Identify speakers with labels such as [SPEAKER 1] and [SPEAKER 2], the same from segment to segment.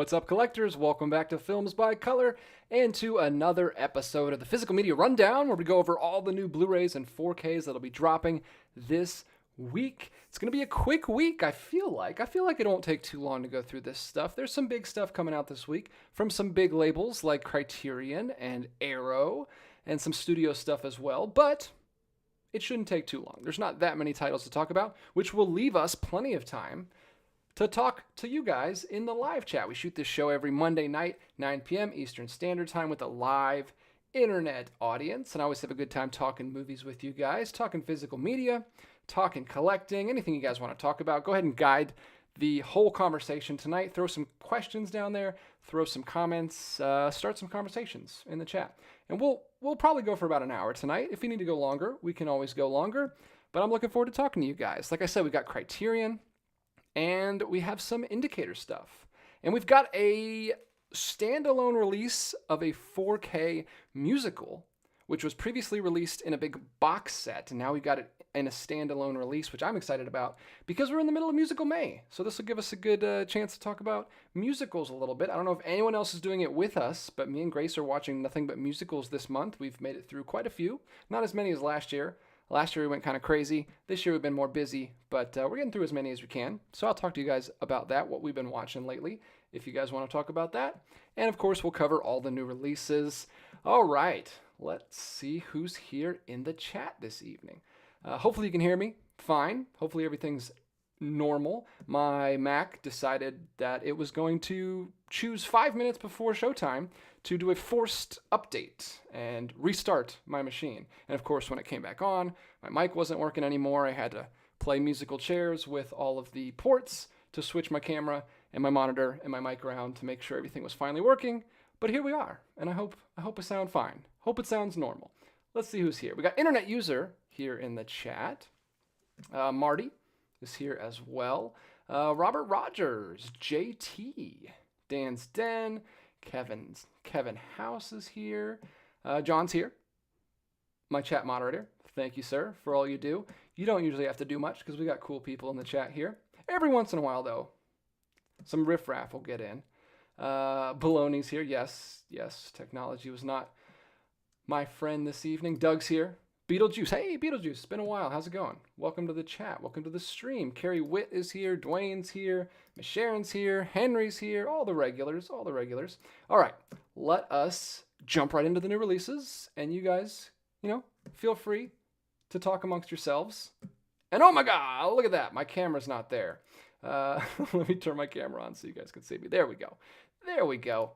[SPEAKER 1] What's up, collectors? Welcome back to Films by Color and to another episode of the Physical Media Rundown, where we go over all the new Blu-rays and 4Ks that'll be dropping this week. It's going to be a quick week, I feel like. It won't take too long to go through this stuff. There's some big stuff coming out this week from some big labels like Criterion and Arrow and some studio stuff as well, but it shouldn't take too long. There's not that many titles to talk about, which will leave us plenty of time to talk to you guys in the live chat. We shoot this show every Monday night, 9 p.m. Eastern Standard Time with a live internet audience. And I always have a good time talking movies with you guys, talking physical media, talking collecting, anything you guys want to talk about. Go ahead and guide the whole conversation tonight. Throw some questions down there, throw some comments, start some conversations in the chat. And we'll probably go for about an hour tonight. If you need to go longer, we can always go longer. But I'm looking forward to talking to you guys. Like I said, we got Criterion, and we have some indicator stuff. And we've got a standalone release of a 4K musical, which was previously released in a big box set. And now we've got it in a standalone release, which I'm excited about because we're in the middle of Musical May. So this will give us a good chance to talk about musicals a little bit. I don't know if anyone else is doing it with us, but me and Grace are watching nothing but musicals this month. We've made it through quite a few. Not as many as last year. Last year we went kind of crazy. This year we've been more busy, but we're getting through as many as we can. So I'll talk to you guys about that, what we've been watching lately, if you guys want to talk about that. And of course, we'll cover all the new releases. All right, let's see who's here in the chat this evening. Hopefully you can hear me fine. Hopefully everything's normal. My Mac decided that it was going to choose 5 minutes before showtime to do a forced update and restart my machine. And of course, when it came back on, my mic wasn't working anymore. I had to play musical chairs with all of the ports to switch my camera and my monitor and my mic around to make sure everything was finally working. But here we are, and I hope I sound fine. Hope it sounds normal. Let's see who's here. We got Internet User here in the chat. Marty is here as well. Robert Rogers, JT, Dan's Den, Kevin House is here. John's here, my chat moderator. Thank you, sir, for all you do. You don't usually have to do much because we got cool people in the chat here. Every once in a while, though, some riffraff will get in. Baloney's here. Yes, technology was not my friend this evening. Doug's here. Beetlejuice. Hey, Beetlejuice. It's been a while. How's it going? Welcome to the chat. Welcome to the stream. Carrie Witt is here. Dwayne's here. Miss Sharon's here. Henry's here. All the regulars. All right. Let us jump right into the new releases. And you guys, feel free to talk amongst yourselves. And oh my God, look at that. My camera's not there. Let me turn my camera on so you guys can see me. There we go.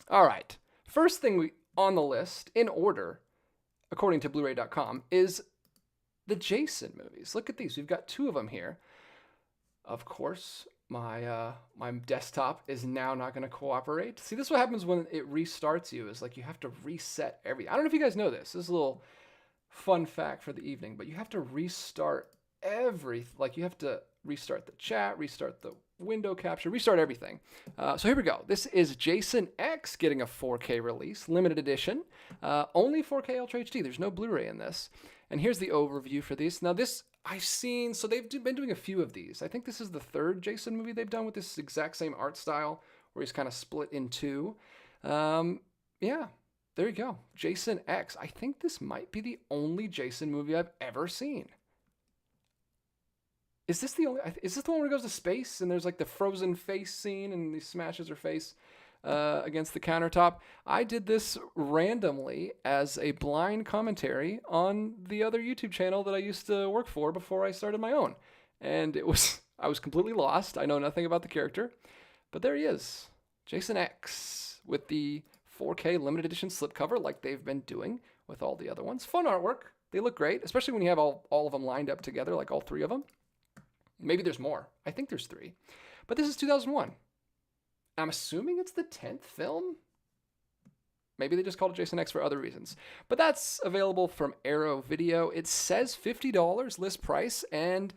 [SPEAKER 1] All right. First thing on the list, in order, according to Blu-ray.com, is the Jason movies. Look at these. We've got 2 of them here. Of course, my desktop is now not going to cooperate. See, this is what happens when it restarts you. Is like you have to reset everything. I don't know if you guys know this. This is a little fun fact for the evening, but you have to restart everything. Like you have to restart the chat, restart the window capture, restart everything. So here we go. This is Jason X getting a 4K release, limited edition, only 4K Ultra HD. There's no Blu-ray in this. And here's the overview for these. Now this I've seen, so they've been doing a few of these. I think this is the 3rd Jason movie they've done with this exact same art style where he's kind of split in 2. Yeah, there you go. Jason X. I think this might be the only Jason movie I've ever seen. Is this the one where he goes to space and there's like the frozen face scene and he smashes her face against the countertop? I did this randomly as a blind commentary on the other YouTube channel that I used to work for before I started my own. And I was completely lost. I know nothing about the character, but there he is. Jason X with the 4K limited edition slipcover like they've been doing with all the other ones. Fun artwork. They look great, especially when you have all of them lined up together, like all 3 of them. Maybe there's more. I think there's 3. But this is 2001. I'm assuming it's the 10th film. Maybe they just called it Jason X for other reasons. But that's available from Arrow Video. It says $50 list price, and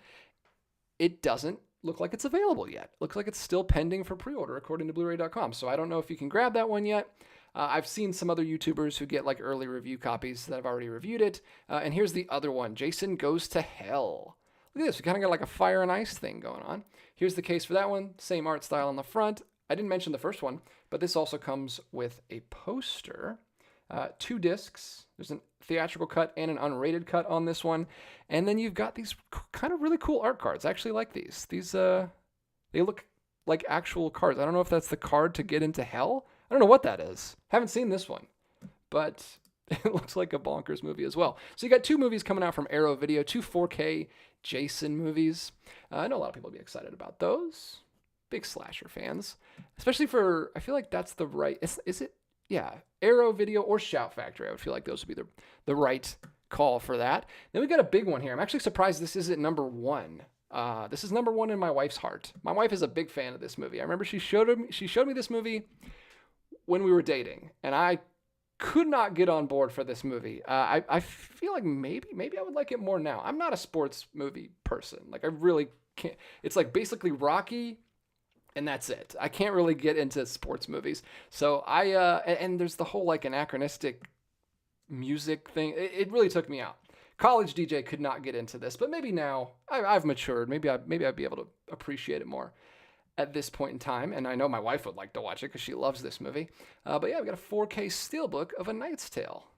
[SPEAKER 1] it doesn't look like it's available yet. It looks like it's still pending for pre-order, according to Blu-ray.com. So I don't know if you can grab that one yet. I've seen some other YouTubers who get like early review copies that have already reviewed it. And here's the other one, Jason Goes to Hell. Look at this, we kind of got like a fire and ice thing going on. Here's the case for that one, same art style on the front. I didn't mention the first one, but this also comes with a poster, 2 discs. There's a theatrical cut and an unrated cut on this one. And then you've got these kind of really cool art cards. I actually like these. They look like actual cards. I don't know if that's the card to get into hell. I don't know what that is. Haven't seen this one, but it looks like a bonkers movie as well. So you got 2 movies coming out from Arrow Video, 2 4K Jason movies. I know a lot of people will be excited about those. Big slasher fans, especially for, I feel like that's the right, is it? Yeah, Arrow Video or Shout Factory. I would feel like those would be the right call for that. Then we got a big one here. I'm actually surprised this isn't number 1. This is number 1 in my wife's heart. My wife is a big fan of this movie. I remember she showed me this movie when we were dating, and I could not get on board for this movie. I feel like maybe I would like it more now. I'm not a sports movie person. Like, I really can't. It's like basically Rocky, and that's it. I can't really get into sports movies. So and there's the whole like anachronistic music thing. It really took me out. College DJ could not get into this, but maybe now I've matured. Maybe I'd be able to appreciate it more at this point in time. And I know my wife would like to watch it because she loves this movie. But yeah, we got a 4K Steelbook of A Knight's Tale.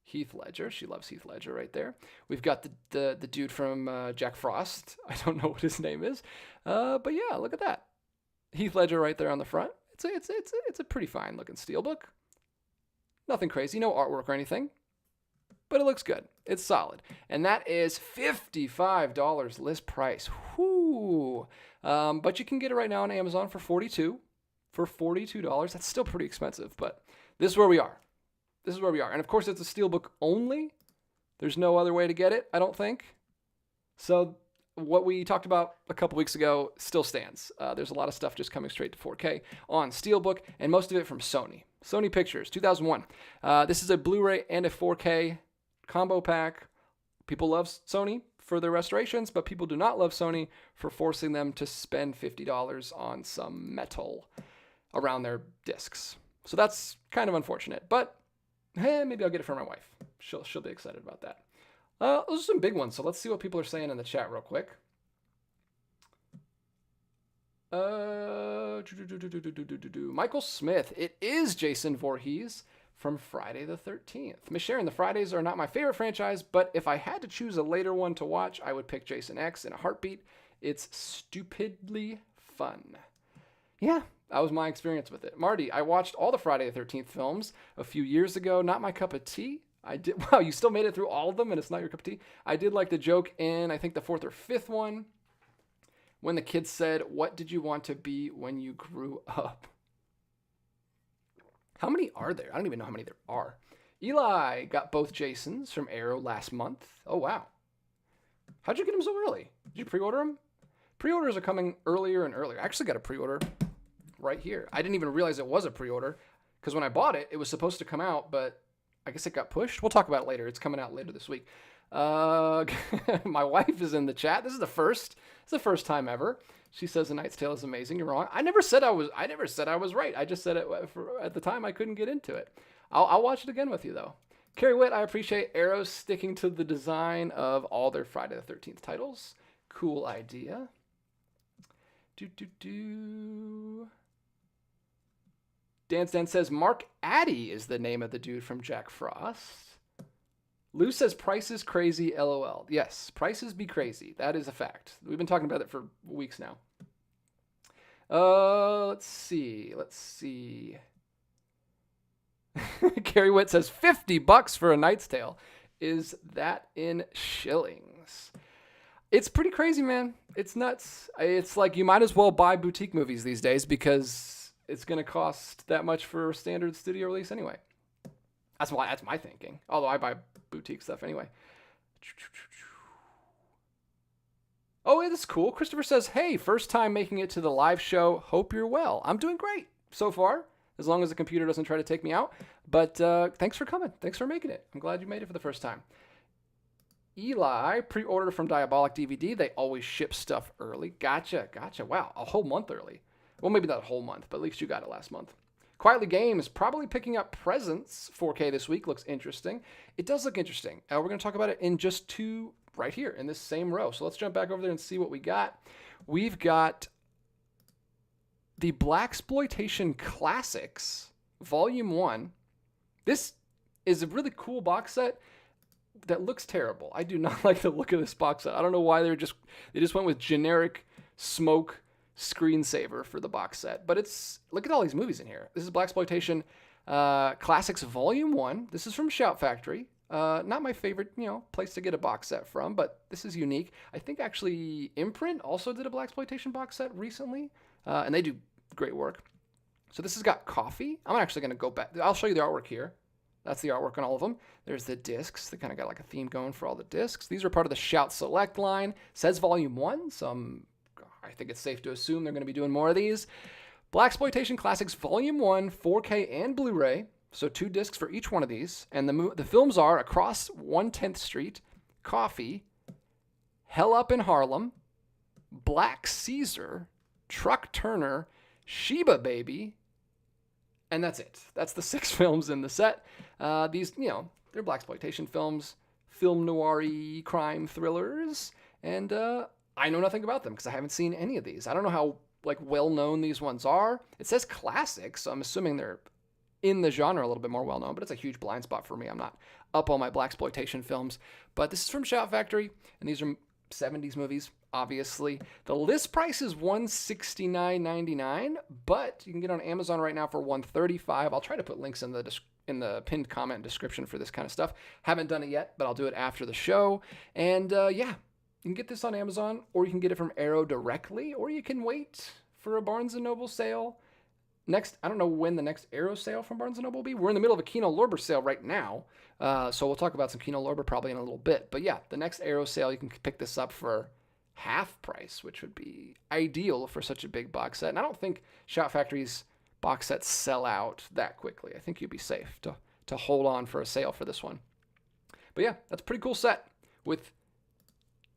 [SPEAKER 1] Heath Ledger. She loves Heath Ledger right there. We've got the dude from Jack Frost. I don't know what his name is. But yeah, look at that. Heath Ledger right there on the front. It's a pretty fine looking Steelbook. Nothing crazy, no artwork or anything, but it looks good. It's solid. And that is $55 list price. Whoo! But you can get it right now on Amazon for $42. For $42. That's still pretty expensive, but this is where we are. This is where we are. And of course, it's a Steelbook only. There's no other way to get it, I don't think. So what we talked about a couple weeks ago still stands. There's a lot of stuff just coming straight to 4K on Steelbook, and most of it from Sony. Sony Pictures, 2001. This is a Blu-ray and a 4K combo pack. People love Sony for their restorations, but people do not love Sony for forcing them to spend $50 on some metal around their discs. So that's kind of unfortunate, but hey, maybe I'll get it for my wife. She'll be excited about that. Those are some big ones, so let's see what people are saying in the chat real quick. Michael Smith. It is Jason Voorhees from Friday the 13th. Miss Sharon, the Fridays are not my favorite franchise, but if I had to choose a later one to watch, I would pick Jason X in a heartbeat. It's stupidly fun. Yeah, that was my experience with it. Marty, I watched all the Friday the 13th films a few years ago. Not my cup of tea. I did. Wow, you still made it through all of them and it's not your cup of tea. I did like the joke in, I think, the 4th or 5th one when the kid said, "What did you want to be when you grew up?" How many are there? I don't even know how many there are. Eli got both Jasons from Arrow last month. Oh, wow. How'd you get them so early? Did you pre-order them? Pre-orders are coming earlier and earlier. I actually got a pre-order right here. I didn't even realize it was a pre-order because when I bought it, it was supposed to come out, but I guess it got pushed. We'll talk about it later. It's coming out later this week. My wife is in the chat. This is the first time ever. She says A Knight's Tale is amazing. You're wrong. I never said I was right. I just said it at the time I couldn't get into it. I'll watch it again with you though. Carrie Witt, I appreciate Arrow sticking to the design of all their Friday the 13th titles. Cool idea. Dan Stan says Mark Addy is the name of the dude from Jack Frost. Lou says price is crazy, LOL. Yes, prices be crazy. That is a fact. We've been talking about it for weeks now. Let's see. Carrie Witt says $50 for A Knight's Tale. Is that in shillings? It's pretty crazy, man. It's nuts. It's like you might as well buy boutique movies these days because it's going to cost that much for a standard studio release anyway. That's my thinking. Although I buy boutique stuff anyway. Oh, yeah, that's cool. Christopher says, hey, first time making it to the live show. Hope you're well. I'm doing great so far, as long as the computer doesn't try to take me out. But thanks for coming. Thanks for making it. I'm glad you made it for the first time. Eli, pre-order from Diabolic DVD. They always ship stuff early. Gotcha. Wow, a whole month early. Well, maybe not a whole month, but at least you got it last month. Quietly Games, probably picking up Presents 4K this week. Looks interesting. It does look interesting. We're going to talk about it in just two right here in this same row. So let's jump back over there and see what we got. We've got the Blaxploitation Classics Volume 1. This is a really cool box set that looks terrible. I do not like the look of this box set. I don't know why they just went with generic smoke screensaver for the box set. But look at all these movies in here. This is Blaxploitation Classics Volume 1. This is from Shout Factory. Not my favorite, place to get a box set from, but this is unique. I think actually Imprint also did a Blaxploitation box set recently, and they do great work. So this has got coffee. I'm actually going to go back. I'll show you the artwork here. That's the artwork on all of them. There's the discs. They kind of got like a theme going for all the discs. These are part of the Shout Select line. It says Volume 1, so I think it's safe to assume they're going to be doing more of these. Blaxploitation Classics Volume 1, 4K and Blu-ray. So 2 discs for each one of these. And the films are Across 110th Street, Coffee, Hell Up in Harlem, Black Caesar, Truck Turner, Sheba Baby, and that's it. That's the 6 films in the set. These, they're Blaxploitation films, film noir-y crime thrillers, and I know nothing about them because I haven't seen any of these. I don't know how well-known these ones are. It says classics, so I'm assuming they're in the genre a little bit more well-known, but it's a huge blind spot for me. I'm not up on my Blaxploitation films, but this is from Shout Factory, and these are 70s movies, obviously. The list price is $169.99, but you can get on Amazon right now for $135. I'll try to put links in the pinned comment description for this kind of stuff. Haven't done it yet, but I'll do it after the show. And you can get this on Amazon, or you can get it from Arrow directly, or you can wait for a Barnes & Noble sale. Next, I don't know when the next Arrow sale from Barnes & Noble will be. We're in the middle of a Kino Lorber sale right now, so we'll talk about some Kino Lorber probably in a little bit. But yeah, the next Arrow sale, you can pick this up for half price, which would be ideal for such a big box set. And I don't think Shout Factory's box sets sell out that quickly. I think you'd be safe to hold on for a sale for this one. But yeah, that's a pretty cool set with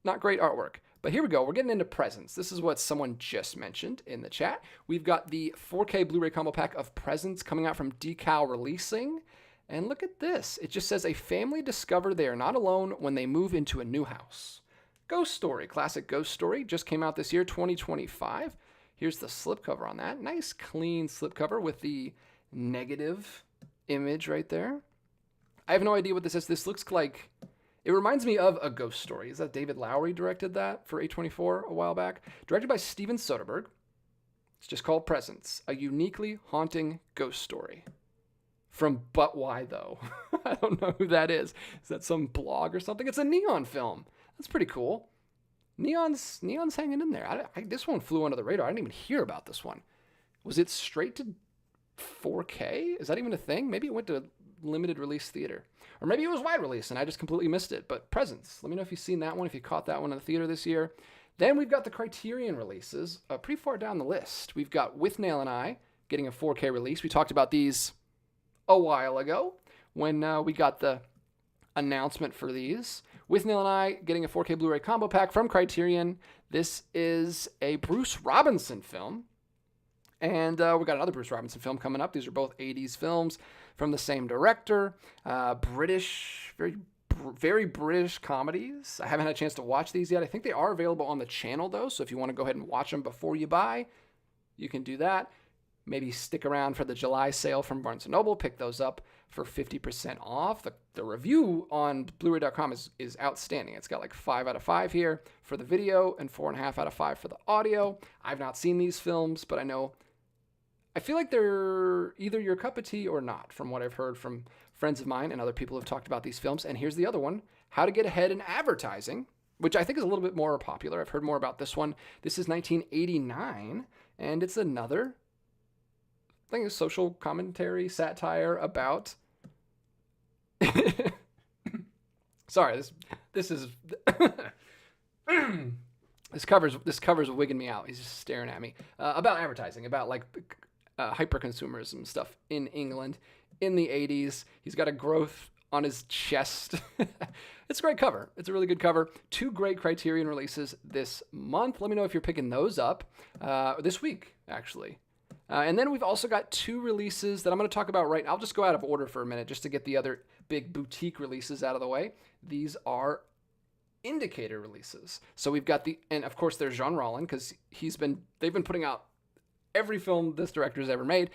[SPEAKER 1] not great artwork. But here we go. We're getting into presents. This is what someone just mentioned in the chat. We've got the 4K Blu-ray combo pack of presents coming out from Decal Releasing. And look at this. It just says, a family discover they are not alone when they move into a new house. Ghost Story, classic Ghost Story, just came out this year, 2025. Here's the slipcover on that. Nice, clean slipcover with the negative image right there. I have no idea what this is. This looks like... It reminds me of A Ghost Story. Is that David Lowery directed that for A24 a while back? Directed by Steven Soderbergh. It's just called Presents, a uniquely haunting ghost story. From But Why Though? I don't know who that is. Is that some blog or something? It's a Neon film. That's pretty cool. Neon's hanging in there. This one flew under the radar. I didn't even hear about this one. Was it straight to 4K? Is that even a thing? Maybe it went to limited release theater. Or maybe it was wide release and I just completely missed it. But Presents. Let me know if you've seen that one, if you caught that one in the theater this year. Then we've got the Criterion releases pretty far down the list. We've got Withnail and I getting a 4K release. We talked about these a while ago when we got the announcement for these. Withnail and I getting a 4K Blu-ray combo pack from Criterion. This is a Bruce Robinson film. And we got another Bruce Robinson film coming up. These are both 80s films from the same director. British, very British comedies. I haven't had a chance to watch these yet. I think they are available on the channel, though. So if you want to go ahead and watch them before you buy, you can do that. Maybe stick around for the July sale from Barnes & Noble. Pick those up for 50% off. The review on Blu-ray.com is outstanding. It's got like 5 out of 5 here for the video and 4.5 out of 5 for the audio. I've not seen these films, but I feel like they're either your cup of tea or not, from what I've heard from friends of mine and other people who have talked about these films. And here's the other one, How to Get Ahead in Advertising, which I think is a little bit more popular. I've heard more about this one. This is 1989, and it's another thing, a social commentary, satire about... Sorry, this is... This cover's wigging me out. He's just staring at me. About advertising, about like hyper-consumerism stuff in England in the 80s. He's got a growth on his chest. It's a great cover. It's a really good cover. 2 great Criterion releases this month. Let me know if you're picking those up this week, actually. And then we've also got 2 releases that I'm going to talk about right now. I'll just go out of order for a minute just to get the other big boutique releases out of the way. These are indicator releases. So we've got and of course there's Jean Rollin, because they've been putting out every film this director's ever made.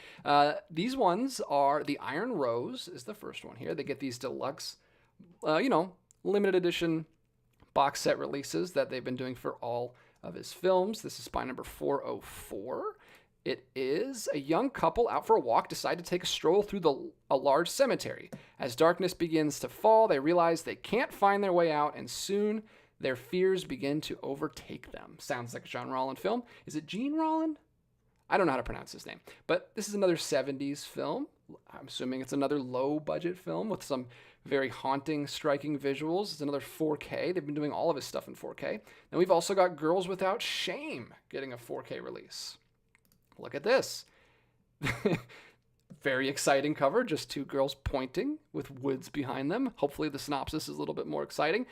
[SPEAKER 1] These ones are the Iron Rose is the first one here. They get these deluxe, limited edition box set releases that they've been doing for all of his films. This is spy number 404. It is a young couple out for a walk decide to take a stroll through a large cemetery. As darkness begins to fall, they realize they can't find their way out, and soon their fears begin to overtake them. Sounds like a John Rollin film. Is it Gene Rollin? I don't know how to pronounce his name. But this is another 70s film. I'm assuming it's another low-budget film with some very haunting, striking visuals. It's another 4K. They've been doing all of his stuff in 4K. And we've also got Girls Without Shame getting a 4K release. Look at this. Very exciting cover. Just two girls pointing with woods behind them. Hopefully the synopsis is a little bit more exciting.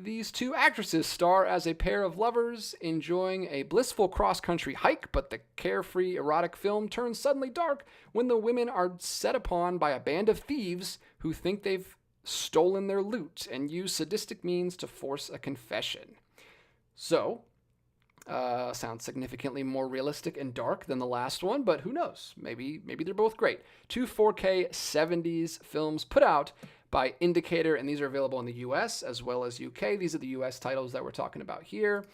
[SPEAKER 1] These two actresses star as a pair of lovers enjoying a blissful cross-country hike, but the carefree erotic film turns suddenly dark when the women are set upon by a band of thieves who think they've stolen their loot and use sadistic means to force a confession. So, sounds significantly more realistic and dark than the last one, but who knows? Maybe they're both great. Two 4K 70s films put out by Indicator, and these are available in the US as well as UK. These are the US titles that we're talking about here.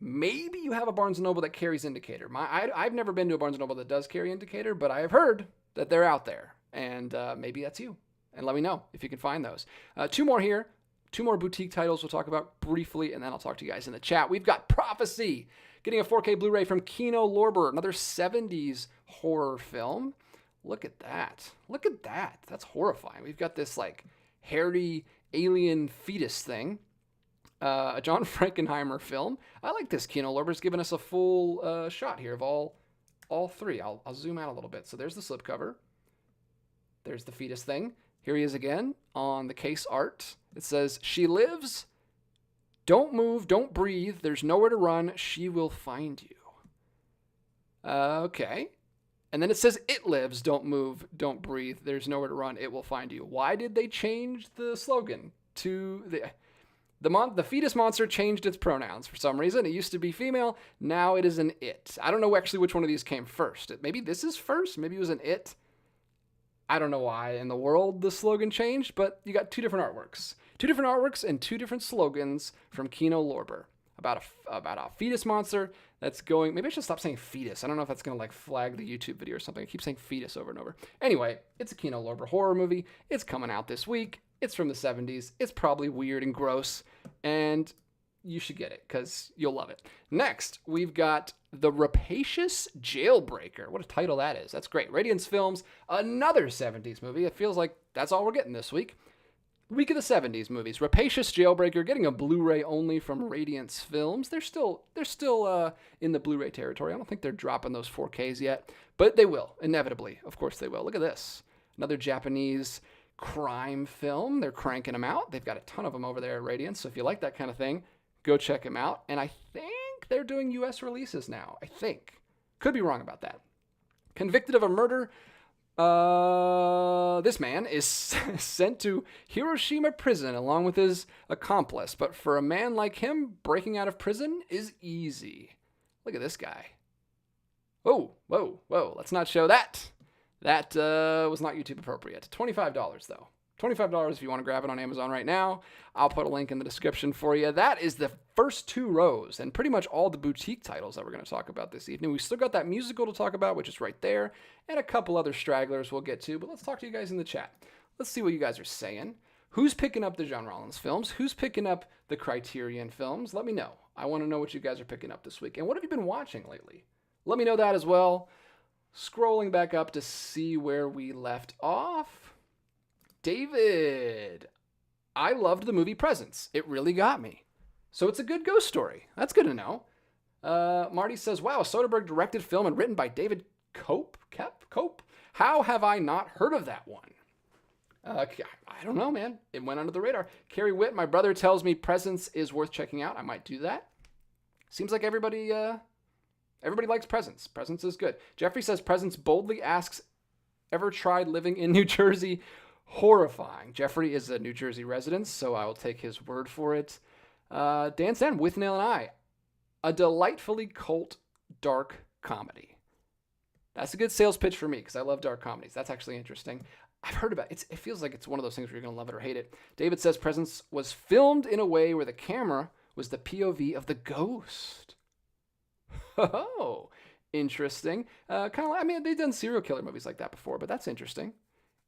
[SPEAKER 1] Maybe you have a Barnes & Noble that carries Indicator. I've never been to a Barnes & Noble that does carry Indicator, but I have heard that they're out there, and maybe that's you. And let me know if you can find those. Two more here. Two more boutique titles we'll talk about briefly, and then I'll talk to you guys in the chat. We've got Prophecy, getting a 4K Blu-ray from Kino Lorber, another 70s horror film. Look at that. Look at that. That's horrifying. We've got this, hairy alien fetus thing. A John Frankenheimer film. I like this. Kino Lorber's giving us a full shot here of all three. I'll zoom out a little bit. So there's the slipcover. There's the fetus thing. Here he is again on the case art. It says, "She lives. Don't move. Don't breathe. There's nowhere to run. She will find you." Okay. And then it says, "It lives. Don't move. Don't breathe. There's nowhere to run. It will find you." Why did they change the slogan to the fetus monster changed its pronouns for some reason? It used to be female. Now it is an it. I don't know actually which one of these came first. Maybe this is first. Maybe it was an it. I don't know why in the world the slogan changed, but you got two different artworks. Two different artworks and two different slogans from Kino Lorber about a fetus monster that's going... Maybe I should stop saying fetus. I don't know if that's going to flag the YouTube video or something. I keep saying fetus over and over. Anyway, it's a Kino Lorber horror movie. It's coming out this week. It's from the 70s. It's probably weird and gross, and you should get it because you'll love it. Next, we've got The Rapacious Jailbreaker. What a title that is. That's great. Radiance Films, another 70s movie. It feels like that's all we're getting this week. Week of the 70s movies. Rapacious Jailbreaker getting a Blu-ray only from Radiance Films. They're still in the Blu-ray territory. I don't think they're dropping those 4Ks yet, but they will, inevitably. Of course they will. Look at this. Another Japanese crime film. They're cranking them out. They've got a ton of them over there at Radiance, so if you like that kind of thing, go check them out. And I think they're doing U.S. releases now. I think. Could be wrong about that. Convicted of a murder, this man is sent to Hiroshima prison along with his accomplice. But for a man like him, breaking out of prison is easy. Look at this guy. Whoa, whoa, whoa. Let's not show that. That was not YouTube appropriate. $25 though. $25 if you want to grab it on Amazon right now. I'll put a link in the description for you. That is the first two rows and pretty much all the boutique titles that we're going to talk about this evening. We still got that musical to talk about, which is right there, and a couple other stragglers we'll get to, but let's talk to you guys in the chat. Let's see what you guys are saying. Who's picking up the John Rollins films? Who's picking up the Criterion films? Let me know. I want to know what you guys are picking up this week. And what have you been watching lately? Let me know that as well. Scrolling back up to see where we left off. David, I loved the movie Presence. It really got me. So it's a good ghost story. That's good to know. Marty says, wow, a Soderbergh directed film and written by David Cope? How have I not heard of that one? I don't know, man. It went under the radar. Carrie Witt, my brother tells me Presence is worth checking out. I might do that. Seems like everybody likes Presence. Presence is good. Jeffrey says Presence boldly asks, ever tried living in New Jersey? Horrifying. Jeffrey is a New Jersey resident, so I will take his word for it. Dan Stan, Withnail and I. A delightfully cult dark comedy. That's a good sales pitch for me because I love dark comedies. That's actually interesting. I've heard about it. It feels like it's one of those things where you're going to love it or hate it. David says Presence was filmed in a way where the camera was the POV of the ghost. Oh, interesting. Kind of like, I mean, they've done serial killer movies like that before, but that's interesting.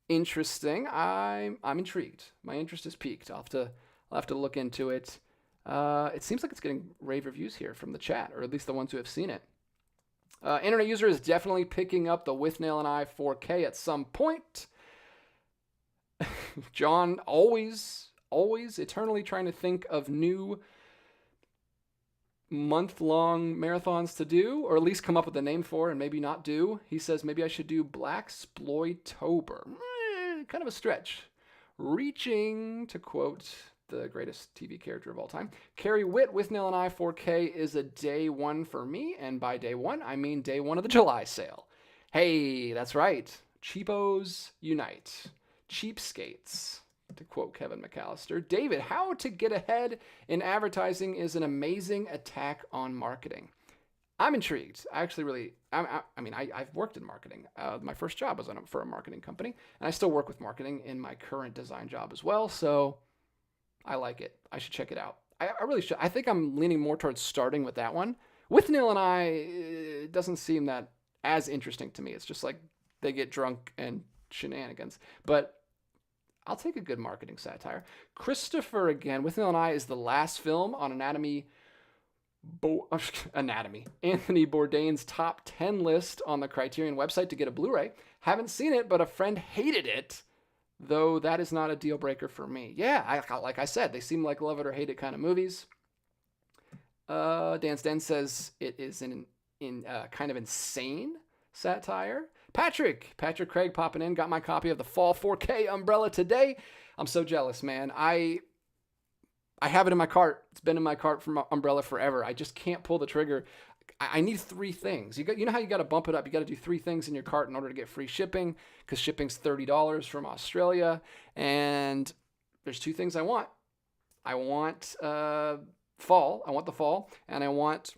[SPEAKER 1] Interesting. I'm intrigued. My interest is piqued. I'll have to look into it. It seems like it's getting rave reviews here from the chat, or at least the ones who have seen it. Internet user is definitely picking up the Withnail and I 4K at some point. John always eternally trying to think of new month-long marathons to do, or at least come up with a name for and maybe not do. He says maybe I should do Blaxploitober. Kind of a stretch. Reaching, to quote the greatest TV character of all time, Carrie Witt, Withnail and I 4K is a day one for me, and by day one, I mean day one of the July sale. Hey, that's right. Cheapos unite. Cheapskates, to quote Kevin McAllister. David, how to get ahead in advertising is an amazing attack on marketing. I'm intrigued. I actually really, I've worked in marketing. My first job was for a marketing company, and I still work with marketing in my current design job as well, so I like it. I should check it out. I really should. I think I'm leaning more towards starting with that one. Withnail and I, it doesn't seem that as interesting to me. It's just like they get drunk and shenanigans. But I'll take a good marketing satire. Christopher again. Withnail and I is the last film on Anthony Bourdain's top 10 list on the Criterion website to get a Blu-ray. Haven't seen it, but a friend hated it. Though that is not a deal breaker for me. Yeah, like I said, they seem like love it or hate it kind of movies. Dan Sten says it is in kind of insane satire. Patrick Craig popping in, got my copy of the Fall 4K Umbrella today. I'm so jealous, man. I have it in my cart. It's been in my cart from Umbrella forever. I just can't pull the trigger. I need 3 things. You know how you got to bump it up? You got to do 3 things in your cart in order to get free shipping, because shipping's $30 from Australia. And there's 2 things I want. I want fall. I want the fall. And I want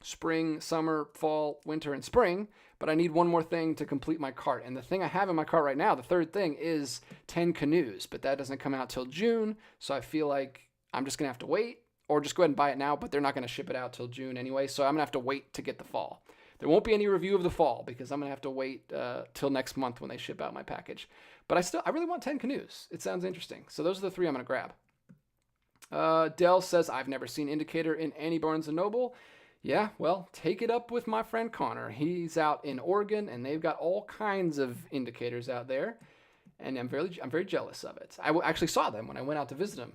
[SPEAKER 1] spring, summer, fall, winter, and spring. But I need one more thing to complete my cart. And the thing I have in my cart right now, the third thing, is 10 Canoes. But that doesn't come out till June. So I feel like I'm just going to have to wait. Or just go ahead and buy it now, but they're not going to ship it out till June anyway, so I'm going to have to wait to get the fall. There won't be any review of the fall because I'm going to have to wait till next month when they ship out my package. But I really want 10 Canoes. It sounds interesting. So those are the 3 I'm going to grab. Dell says, I've never seen Indicator in any Barnes & Noble. Yeah, well, take it up with my friend Connor. He's out in Oregon, and they've got all kinds of indicators out there. And I'm very jealous of it. I actually saw them when I went out to visit them.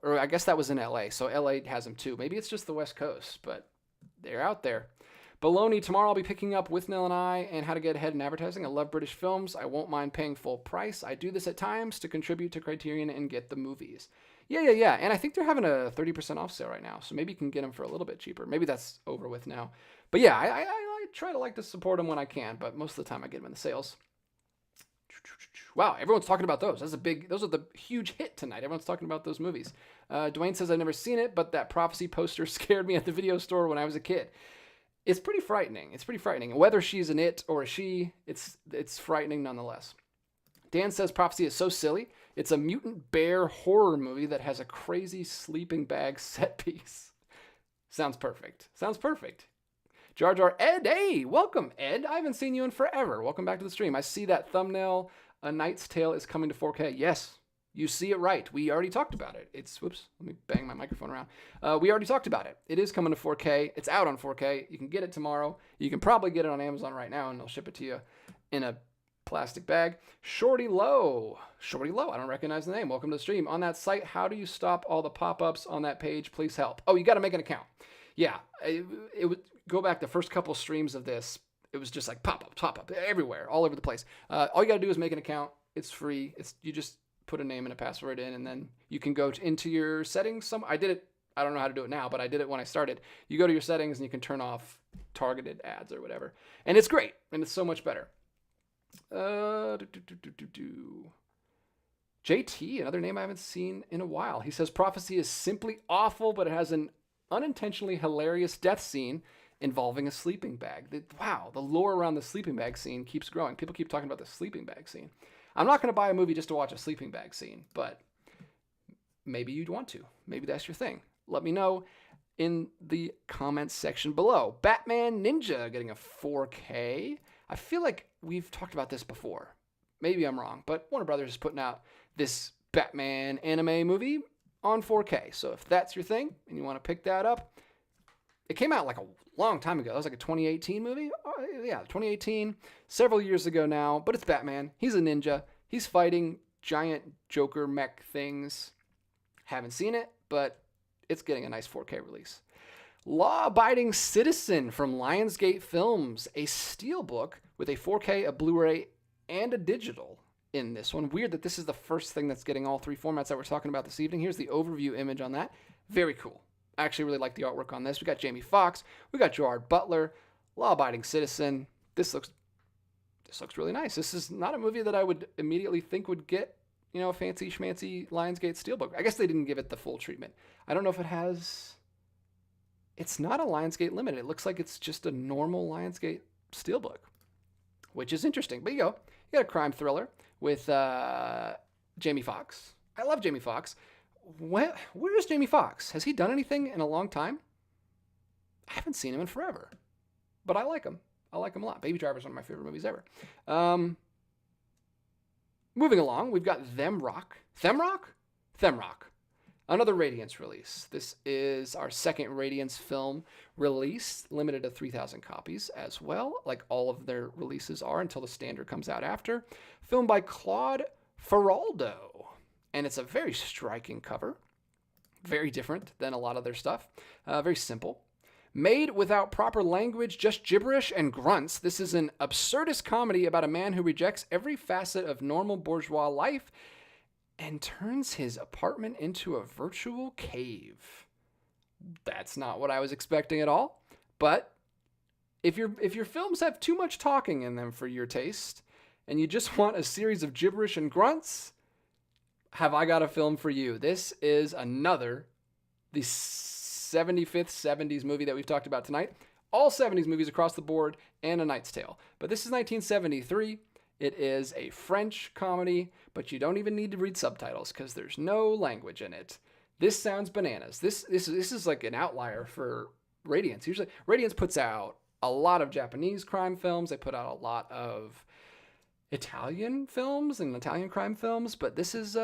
[SPEAKER 1] Or I guess that was in LA, so LA has them too. Maybe it's just the West Coast, but they're out there. Baloney, tomorrow I'll be picking up Withnail and I and How to Get Ahead in Advertising. I love British films. I won't mind paying full price. I do this at times to contribute to Criterion and get the movies. Yeah. And I think they're having a 30% off sale right now, so maybe you can get them for a little bit cheaper. Maybe that's over with now. But yeah, I try to like to support them when I can, but most of the time I get them in the sales. Wow, everyone's talking about those. Those are the huge hit tonight. Everyone's talking about those movies. Dwayne says, I've never seen it, but that Prophecy poster scared me at the video store when I was a kid. It's pretty frightening. Whether she's an it or a she, it's frightening nonetheless. Dan says Prophecy is so silly. It's a mutant bear horror movie that has a crazy sleeping bag set piece. Sounds perfect. Jar Jar Ed, hey, welcome, Ed. I haven't seen you in forever. Welcome back to the stream. I see that thumbnail. A Knight's Tale is coming to 4K. Yes, you see it right. We already talked about it. Whoops, let me bang my microphone around. We already talked about it. It is coming to 4K. It's out on 4K. You can get it tomorrow. You can probably get it on Amazon right now, and they'll ship it to you in a plastic bag. Shorty Low, I don't recognize the name. Welcome to the stream. On that site, how do you stop all the pop-ups on that page? Please help. Oh, you got to make an account. Yeah, it would go back the first couple streams of this. It was just like pop up everywhere, all over the place. All you got to do is make an account. It's free. You just put a name and a password in, and then you can go into your settings. I did it. I don't know how to do it now, but I did it when I started. You go to your settings and you can turn off targeted ads or whatever. And it's great. And it's so much better. JT, another name I haven't seen in a while. He says Prophecy is simply awful, but it has an unintentionally hilarious death scene involving a sleeping bag. Wow, the lore around the sleeping bag scene keeps growing. People keep talking about the sleeping bag scene. I'm not going to buy a movie just to watch a sleeping bag scene, but maybe you'd want to. Maybe that's your thing. Let me know in the comments section below. Batman Ninja getting a 4K. I feel like we've talked about this before. Maybe I'm wrong, but Warner Brothers is putting out this Batman anime movie on 4K. So if that's your thing and you want to pick that up, it came out like a long time ago. It was like a 2018 movie. Oh, yeah, 2018, several years ago now, but it's Batman. He's a ninja. He's fighting giant Joker mech things. Haven't seen it, but it's getting a nice 4K release. Law-Abiding Citizen from Lionsgate Films, a steelbook with a 4K, a Blu-ray, and a digital in this one. Weird that this is the first thing that's getting all three formats that we're talking about this evening. Here's the overview image on that. Very cool. I actually really like the artwork on this. We got Jamie Foxx. We got Gerard Butler. Law-Abiding Citizen. This looks really nice. This is not a movie that I would immediately think would get, a fancy schmancy Lionsgate steelbook. I guess they didn't give it the full treatment. I don't know if it has... It's not a Lionsgate Limited. It looks like it's just a normal Lionsgate steelbook, which is interesting. But you got a crime thriller with Jamie Foxx. I love Jamie Foxx. Where is Jamie Foxx? Has he done anything in a long time? I haven't seen him in forever, but I like him. I like him a lot. Baby Driver is one of my favorite movies ever. Moving along, we've got Themroc. Themroc. Another Radiance release. This is our second Radiance film release, limited to 3,000 copies as well, like all of their releases are until the standard comes out after. Filmed by Claude Ferraldo. And it's a very striking cover. Very different than a lot of their stuff. Very simple. Made without proper language, just gibberish and grunts, this is an absurdist comedy about a man who rejects every facet of normal bourgeois life and turns his apartment into a virtual cave. That's not what I was expecting at all. But if your films have too much talking in them for your taste, and you just want a series of gibberish and grunts, have I got a film for you. This is the 75th 70s movie that we've talked about tonight. All 70s movies across the board and A Knight's Tale. But this is 1973. It is a French comedy, but you don't even need to read subtitles because there's no language in it. This sounds bananas. This is like an outlier for Radiance. Usually, Radiance puts out a lot of Japanese crime films. They put out a lot of Italian films and Italian crime films, but this is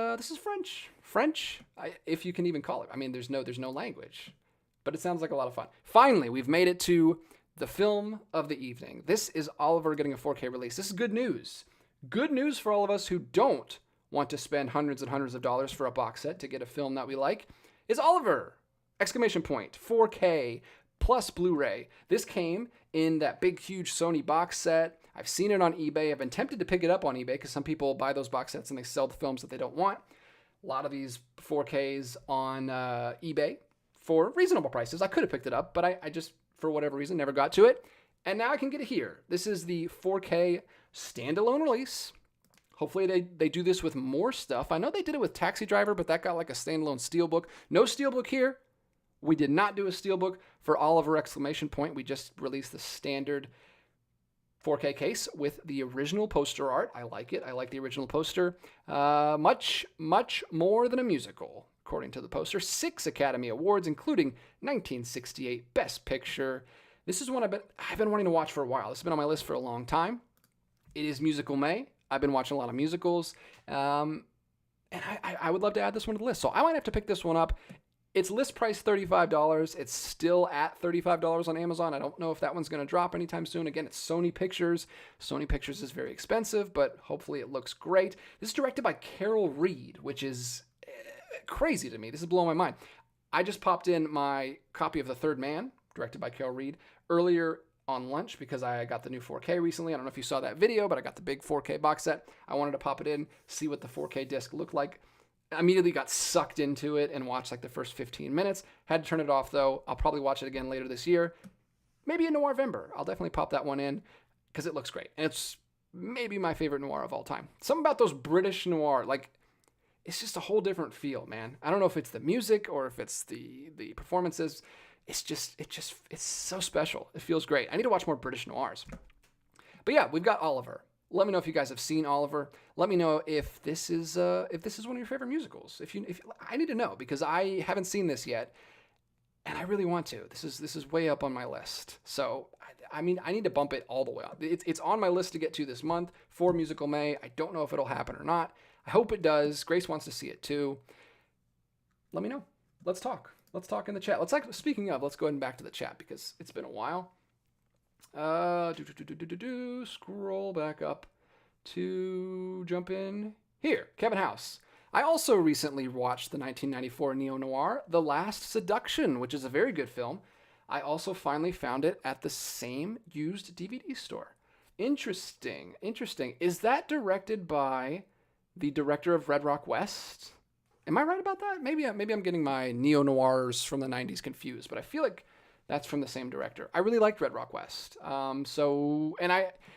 [SPEAKER 1] French. French, if you can even call it. I mean, there's no language, but it sounds like a lot of fun. Finally, we've made it to the film of the evening. This is Oliver getting a 4K release. This is good news. Good news for all of us who don't want to spend hundreds and hundreds of dollars for a box set to get a film that we like. Is Oliver! ! 4K plus Blu-ray. This came in that big, huge Sony box set. I've seen it on eBay. I've been tempted to pick it up on eBay because some people buy those box sets and they sell the films that they don't want. A lot of these 4Ks on eBay for reasonable prices. I could have picked it up, but I just, for whatever reason, never got to it. And now I can get it here. This is the 4K standalone release. Hopefully they do this with more stuff. I know they did it with Taxi Driver, but that got like a standalone steelbook. No steelbook here. We did not do a steelbook for Oliver ! We just released the standard 4K case with the original poster art. I like it. I like the original poster. Much more than a musical, according to the poster. 6 Academy Awards, including 1968 Best Picture. This is one I've been wanting to watch for a while. This has been on my list for a long time. It is Musical May. I've been watching a lot of musicals. And I would love to add this one to the list. So I might have to pick this one up. It's list price $35. It's still at $35 on Amazon. I don't know if that one's going to drop anytime soon. Again, it's Sony Pictures. Sony Pictures is very expensive, but hopefully it looks great. This is directed by Carol Reed, which is crazy to me. This is blowing my mind. I just popped in my copy of The Third Man, directed by Carol Reed, earlier on lunch because I got the new 4K recently. I don't know if you saw that video, but I got the big 4K box set. I wanted to pop it in, see what the 4K disc looked like. I immediately got sucked into it and watched like the first 15 minutes. Had to turn it off though. I'll probably watch it again later this year. Maybe in Noirvember. I'll definitely pop that one in because it looks great. And it's maybe my favorite noir of all time. Something about those British noir, like it's just a whole different feel, man. I don't know if it's the music or if it's the performances. it's so special. It feels great. I need to watch more British noirs. But yeah, we've got Oliver. Let me know if you guys have seen Oliver. Let me know if this is one of your favorite musicals. If I need to know, because I haven't seen this yet, and I really want to. This is way up on my list. So I mean, I need to bump it all the way up. It's on my list to get to this month for Musical May. I don't know if it'll happen or not. I hope it does. Grace wants to see it too. Let me know. Let's talk. Let's talk in the chat. Speaking of, let's go ahead and back to the chat because it's been a while. Scroll back up to jump in here. Kevin House. I also recently watched the 1994 neo-noir, The Last Seduction, which is a very good film. I also finally found it at the same used DVD store. Interesting. Is that directed by the director of Red Rock West? Am I right about that? Maybe I'm getting my neo-noirs from the 90s confused, but I feel like that's from the same director. I really liked Red Rock West.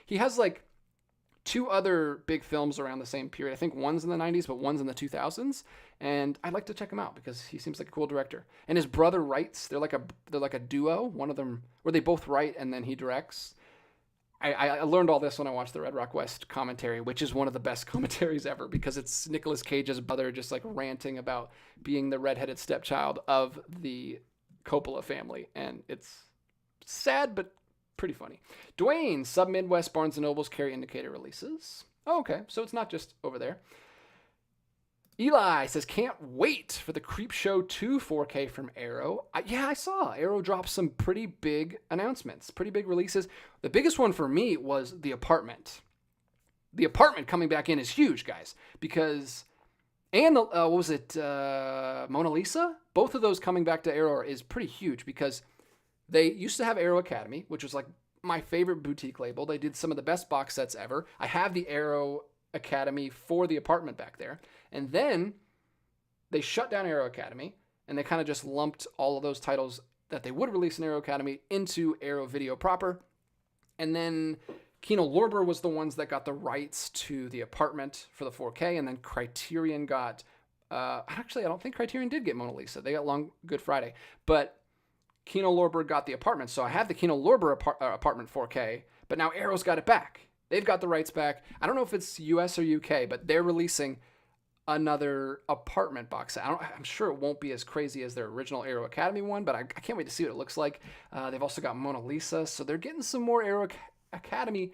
[SPEAKER 1] He has like 2 other big films around the same period. I think one's in the 90s, but one's in the 2000s. And I'd like to check him out because he seems like a cool director. And his brother writes. They're like a duo. One of them, where they both write and then he directs. I learned all this when I watched the Red Rock West commentary, which is one of the best commentaries ever because it's Nicolas Cage's brother just like ranting about being the redheaded stepchild of the Coppola family. And it's sad, but pretty funny. Dwayne, Sub Midwest Barnes & Nobles carry indicator releases. Oh, okay, so it's not just over there. Eli says, can't wait for the Creepshow 2 4K from Arrow. I saw Arrow drop some pretty big announcements, pretty big releases. The biggest one for me was The Apartment. The Apartment coming back in is huge, guys, because, and what was it, Mona Lisa? Both of those coming back to Arrow is pretty huge because they used to have Arrow Academy, which was like my favorite boutique label. They did some of the best box sets ever. I have the Arrow Academy for The Apartment back there. And then they shut down Arrow Academy and they kind of just lumped all of those titles that they would release in Arrow Academy into Arrow Video proper. And then Kino Lorber was the ones that got the rights to The Apartment for the 4K. And then Criterion got, actually, I don't think Criterion did get Mona Lisa. They got Long Good Friday. But Kino Lorber got The Apartment. So I have the Kino Lorber Apartment 4K, but now Arrow's got it back. They've got the rights back. I don't know if it's US or UK, but they're releasing another Apartment box set. I'm sure it won't be as crazy as their original Arrow Academy one, but I can't wait to see what it looks like. They've also got Mona Lisa, so they're getting some more Arrow Academy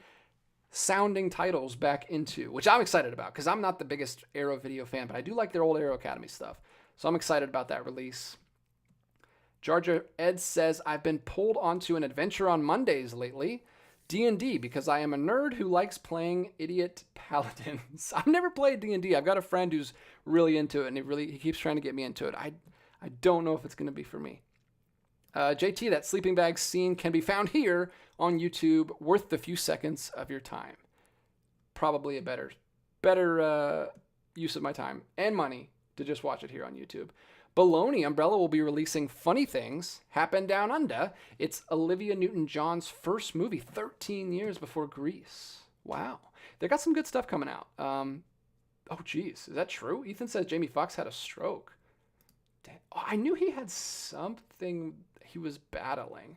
[SPEAKER 1] sounding titles back into, which I'm excited about because I'm not the biggest Arrow Video fan, but I do like their old Arrow Academy stuff. So I'm excited about that release. Jar Jar Ed says, I've been pulled onto an adventure on Mondays lately. D&D, because I am a nerd who likes playing idiot paladins. I've never played D&D. I've got a friend who's really into it, and he keeps trying to get me into it. I don't know if it's going to be for me. JT, that sleeping bag scene can be found here on YouTube, worth the few seconds of your time. Probably a better use of my time and money to just watch it here on YouTube. Baloney, Umbrella will be releasing Funny Things Happen Down Under. It's Olivia Newton-John's first movie 13 years before Grease. Wow. They got some good stuff coming out. Oh, geez. Is that true? Ethan says Jamie Foxx had a stroke. Oh, I knew he had something he was battling.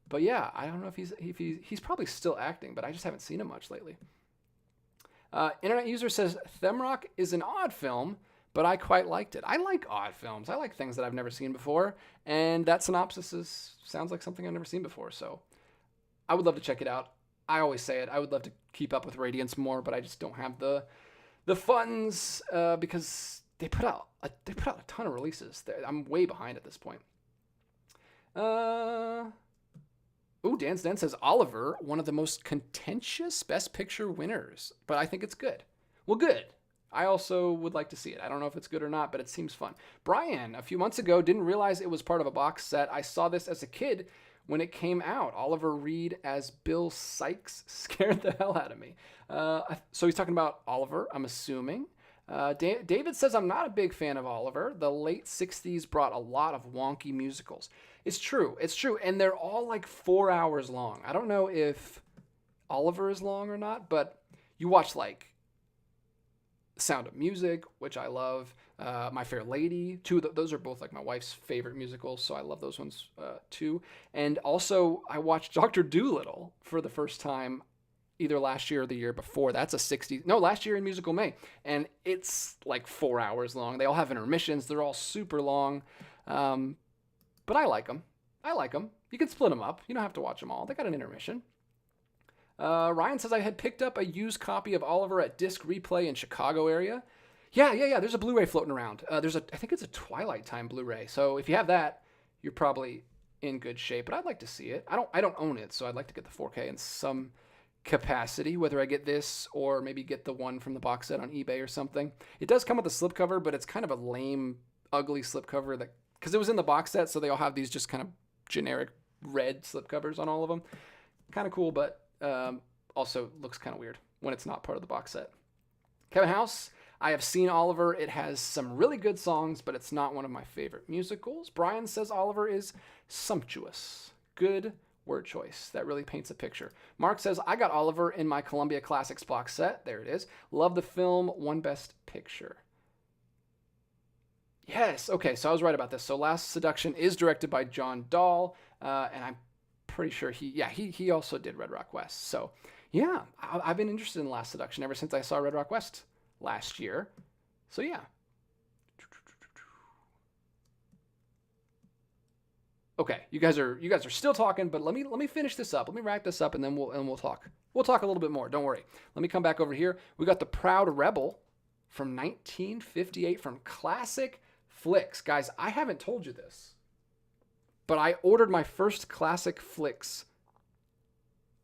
[SPEAKER 1] But yeah, I don't know if he's probably still acting, but I just haven't seen him much lately. Internet user says Themroc is an odd film, but I quite liked it. I like odd films. I like things that I've never seen before, and that synopsis sounds like something I've never seen before, so I would love to check it out. I always say it. I would love to keep up with Radiance more, but I just don't have the funds because they put out a ton of releases. I'm way behind at this point. Dan's Den says Oliver, one of the most contentious Best Picture winners, but I think it's good. Well, good. I also would like to see it. I don't know if it's good or not, but it seems fun. Brian, a few months ago, didn't realize it was part of a box set. I saw this as a kid when it came out. Oliver Reed as Bill Sykes scared the hell out of me. So he's talking about Oliver, I'm assuming. David says, I'm not a big fan of Oliver. The late 60s brought a lot of wonky musicals. It's true. And they're all like 4 hours long. I don't know if Oliver is long or not, but you watch like Sound of Music, which I love. My Fair Lady. Those are both like my wife's favorite musicals, so I love those ones too. And also, I watched Dr. Dolittle for the first time either last year or the year before. That's last year in Musical May. And it's like 4 hours long. They all have intermissions. They're all super long. But I like them. You can split them up. You don't have to watch them all. They got an intermission. Ryan says I had picked up a used copy of Oliver at Disc Replay in Chicago area. Yeah. There's a Blu-ray floating around. I think it's a Twilight Time Blu-ray. So if you have that, you're probably in good shape. But I'd like to see it. I don't own it, so I'd like to get the 4K in some capacity, whether I get this or maybe get the one from the box set on eBay or something. It does come with a slipcover, but it's kind of a lame, ugly slipcover because it was in the box set, so they all have these just kind of generic red slipcovers on all of them. Kind of cool, but also looks kind of weird when it's not part of the box set. Kevin House, I have seen Oliver. It has some really good songs, but it's not one of my favorite musicals. Brian says Oliver is sumptuous. Good word choice. That really paints a picture. Mark says, I got Oliver in my Columbia Classics box set. There it is. Love the film. Won Best Picture. Yes. Okay, so I was right about this. So Last Seduction is directed by John Dahl, and I'm pretty sure he also did Red Rock West. So yeah, I've been interested in Last Seduction ever since I saw Red Rock West last year. So yeah. Okay, you guys are still talking, but let me finish this up. Let me wrap this up, and then we'll talk. We'll talk a little bit more. Don't worry. Let me come back over here. We got The Proud Rebel from 1958 from Classic Flicks. Guys, I haven't told you this, but I ordered my first Classic Flicks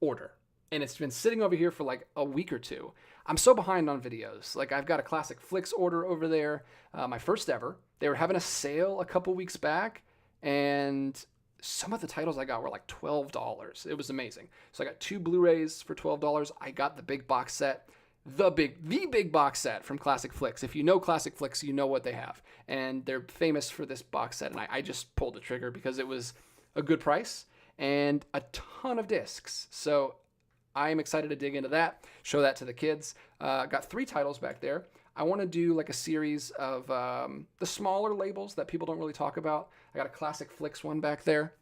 [SPEAKER 1] order, and it's been sitting over here for like a week or two. I'm so behind on videos. Like, I've got a Classic Flicks order over there, my first ever. They were having a sale a couple weeks back, and some of the titles I got were like $12. It was amazing. So I got 2 Blu-rays for $12. I got the big box set, the big box set from Classic Flicks. If you know Classic Flicks, you know what they have. And they're famous for this box set. And I just pulled the trigger because it was a good price and a ton of discs. So I'm excited to dig into that, show that to the kids. Got 3 titles back there. I want to do like a series of the smaller labels that people don't really talk about. I got a Classic Flicks one back there.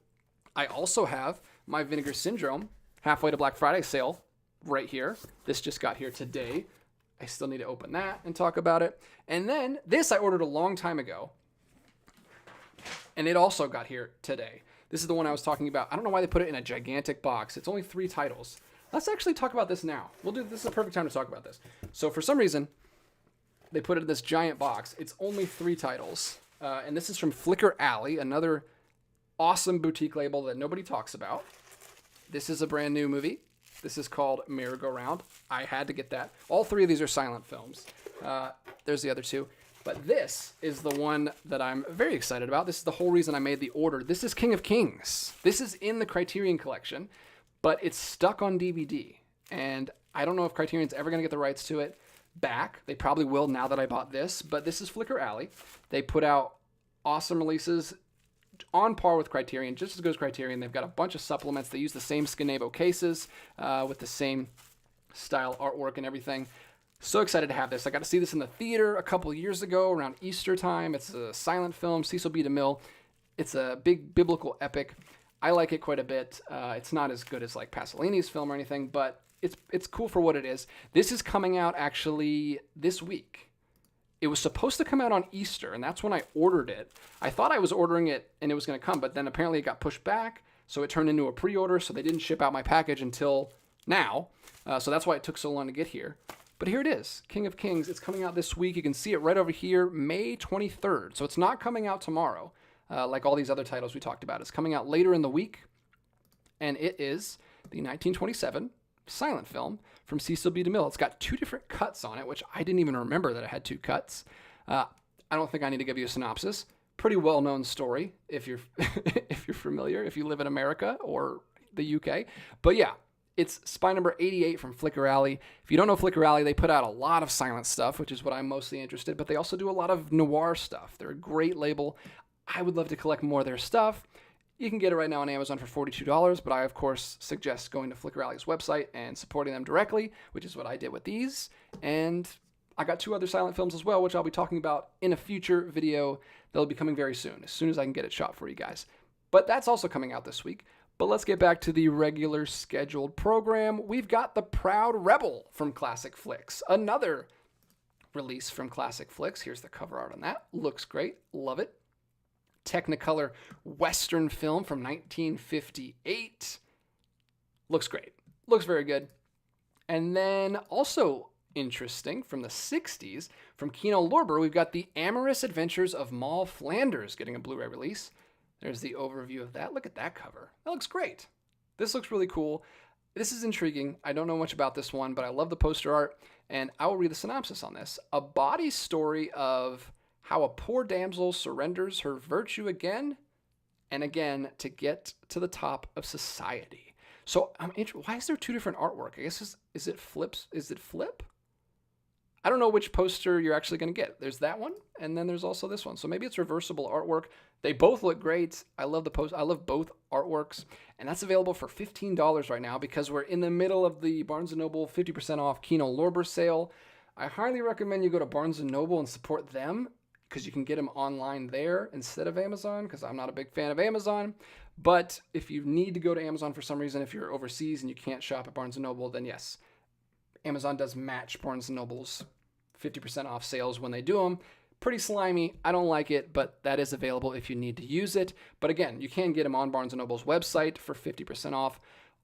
[SPEAKER 1] I also have my Vinegar Syndrome Halfway to Black Friday sale right here. This just got here today. I still need to open that and talk about it. And then this I ordered a long time ago, and it also got here today. This is the one I was talking about. I don't know why they put it in a gigantic box. It's only 3 titles. Let's actually talk about this now. This is a perfect time to talk about this. So for some reason, they put it in this giant box. It's only 3 titles. And this is from Flicker Alley, another awesome boutique label that nobody talks about. This is a brand new movie. This is called Merry-Go-Round. I had to get that. All 3 of these are silent films. There's the other 2. But this is the one that I'm very excited about. This is the whole reason I made the order. This is King of Kings. This is in the Criterion collection, but it's stuck on DVD. And I don't know if Criterion's ever going to get the rights to it back. They probably will now that I bought this, but this is Flicker Alley. They put out awesome releases on par with Criterion, just as good as Criterion. They've got a bunch of supplements. They use the same Skinebo cases with the same style artwork and everything. So excited to have this. I got to see this in the theater a couple years ago around Easter time. It's a silent film, Cecil B. DeMille. It's a big biblical epic. I like it quite a bit. It's not as good as like Pasolini's film or anything, but it's cool for what it is. This is coming out actually this week. It was supposed to come out on Easter, and that's when I ordered it. I thought I was ordering it and it was going to come, but then apparently it got pushed back, so it turned into a pre-order, so they didn't ship out my package until now. So that's why it took so long to get here. But here it is, King of Kings. It's coming out this week. You can see it right over here, May 23rd. So it's not coming out tomorrow, like all these other titles we talked about. It's coming out later in the week, and it is the 1927 silent film from Cecil B. DeMille. It's got 2 different cuts on it, which I didn't even remember that it had 2 cuts. I don't think I need to give you a synopsis. Pretty well-known story if you're if you're familiar, if you live in America or the UK. But yeah, it's spy number 88 from Flicker Alley. If you don't know Flicker Alley, they put out a lot of silent stuff, which is what I'm mostly interested in, but they also do a lot of noir stuff. They're a great label. I would love to collect more of their stuff. You can get it right now on Amazon for $42, but I, of course, suggest going to Flicker Alley's website and supporting them directly, which is what I did with these. And I got 2 other silent films as well, which I'll be talking about in a future video that'll be coming very soon as I can get it shot for you guys. But that's also coming out this week. But let's get back to the regular scheduled program. We've got The Proud Rebel from Classic Flicks, another release from Classic Flicks. Here's the cover art on that. Looks great. Love it. Technicolor Western film from 1958. Looks great. Looks very good. And then also interesting from the 60s, from Kino Lorber, we've got The Amorous Adventures of Moll Flanders getting a Blu-ray release. There's the overview of that. Look at that cover. That looks great. This looks really cool. This is intriguing. I don't know much about this one, but I love the poster art, and I will read the synopsis on this. A body story of how a poor damsel surrenders her virtue again and again to get to the top of society. So why is there 2 different artwork? I guess is it flips? Is it flip? I don't know which poster you're actually going to get. There's that one, and then there's also this one. So maybe it's reversible artwork. They both look great. I love the post. I love both artworks, and that's available for $15 right now because we're in the middle of the Barnes & Noble 50% off Kino Lorber sale. I highly recommend you go to Barnes & Noble and support them because you can get them online there instead of Amazon, because I'm not a big fan of Amazon. But if you need to go to Amazon for some reason, if you're overseas and you can't shop at Barnes & Noble, then yes, Amazon does match Barnes & Noble's 50% off sales when they do them. Pretty slimy. I don't like it, but that is available if you need to use it. But again, you can get them on Barnes & Noble's website for 50% off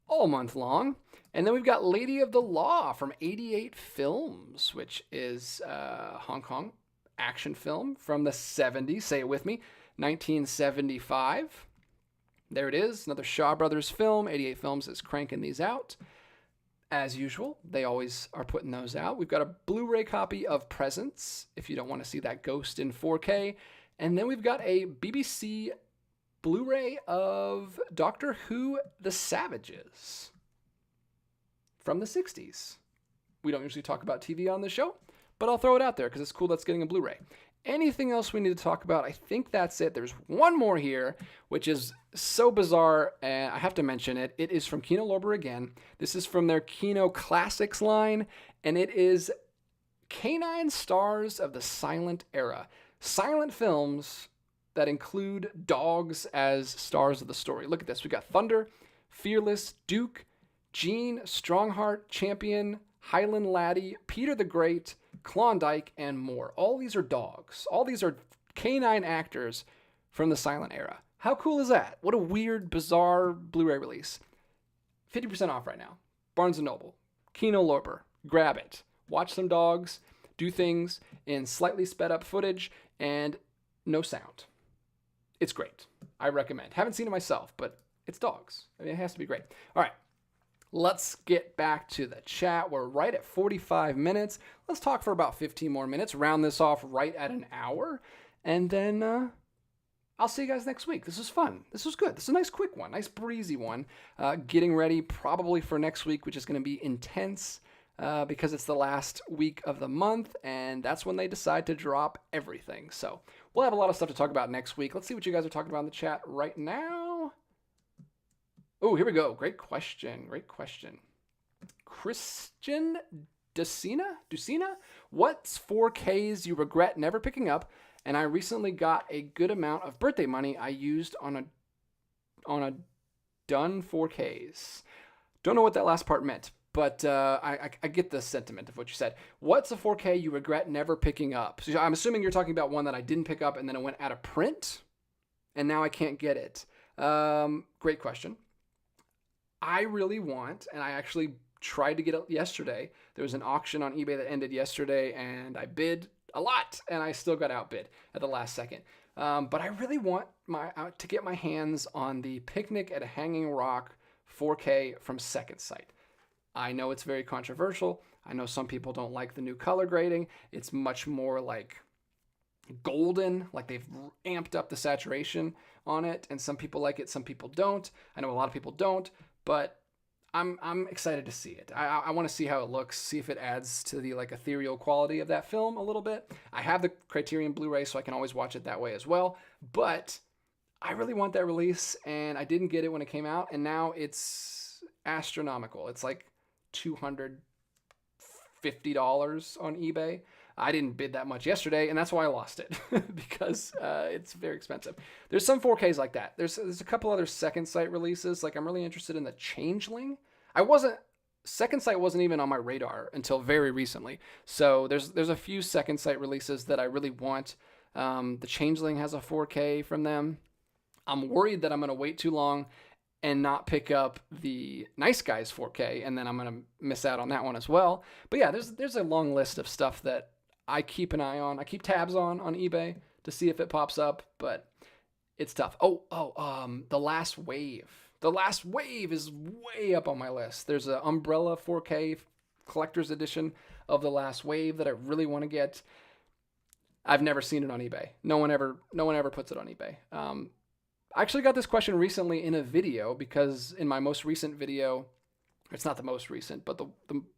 [SPEAKER 1] all month long. And then we've got Lady of the Law from 88 Films, which is a Hong Kong action film from the 70s. Say it with me. 1975. There it is. Another Shaw Brothers film. 88 Films is cranking these out. As usual, they always are putting those out. We've got a Blu-ray copy of Presents, if you don't want to see that ghost in 4K. And then we've got a BBC Blu-ray of Doctor Who The Savages from the 60s. We don't usually talk about TV on the show, but I'll throw it out there because it's cool that's getting a Blu-ray. Anything else we need to talk about? I think that's it. There's one more here, which is so bizarre, and I have to mention it. It is from Kino Lorber again. This is from their Kino Classics line, and it is Canine Stars of the Silent Era. Silent films that include dogs as stars of the story. Look at this. We got Thunder, Fearless, Duke, Gene, Strongheart, Champion, Highland Laddie, Peter the Great, Klondike, and more. All these are dogs. All these are canine actors from the silent era. How cool is that? What a weird, bizarre Blu-ray release. 50% off right now. Barnes & Noble. Kino Lorber. Grab it. Watch some dogs do things in slightly sped up footage and no sound. It's great. I recommend. Haven't seen it myself, but it's dogs. I mean, it has to be great. All right. Let's get back to the chat. We're right at 45 minutes. Let's talk for about 15 more minutes. Round this off right at an hour. And then I'll see you guys next week. This was fun. This was good. This is a nice quick one. Nice breezy one. Getting ready probably for next week, which is going to be intense because it's the last week of the month. And that's when they decide to drop everything. So we'll have a lot of stuff to talk about next week. Let's see what you guys are talking about in the chat right now. Oh, here we go. Great question. Great question. Christian Ducina? What's 4Ks you regret never picking up? And I recently got a good amount of birthday money I used on a done 4Ks. Don't know what that last part meant, but I get the sentiment of what you said. What's a 4K you regret never picking up? So I'm assuming you're talking about one that I didn't pick up and then it went out of print, and now I can't get it. Great question. I really want, and I actually tried to get it yesterday. There was an auction on eBay that ended yesterday, and I bid a lot, and I still got outbid at the last second. But I really want to get my hands on the Picnic at a Hanging Rock 4K from Second Sight. I know it's very controversial. I know some people don't like the new color grading. It's much more like golden, like they've amped up the saturation on it, and some people like it, some people don't. I know a lot of people don't. But I'm excited to see it. I want to see how it looks, see if it adds to the like ethereal quality of that film a little bit. I have the Criterion Blu-ray, so I can always watch it that way as well. But I really want that release, and I didn't get it when it came out, and now it's astronomical. It's like $250 on eBay. I didn't bid that much yesterday, and that's why I lost it, because it's very expensive. There's some 4Ks like that. There's a couple other second sight releases. Like, I'm really interested in the Changeling. Second sight wasn't even on my radar until very recently. So there's a few second sight releases that I really want. The Changeling has a 4K from them. I'm worried that I'm going to wait too long and not pick up the Nice Guys 4K, and then I'm going to miss out on that one as well. But yeah, there's a long list of stuff that I keep an eye on. I keep tabs on eBay to see if it pops up, but it's tough. The Last Wave. The Last Wave is way up on my list. There's an Umbrella 4K collector's edition of The Last Wave that I really want to get. I've never seen it on eBay. No one ever puts it on eBay. I actually got this question recently in a video, because in my most recent video, it's not the most recent, but the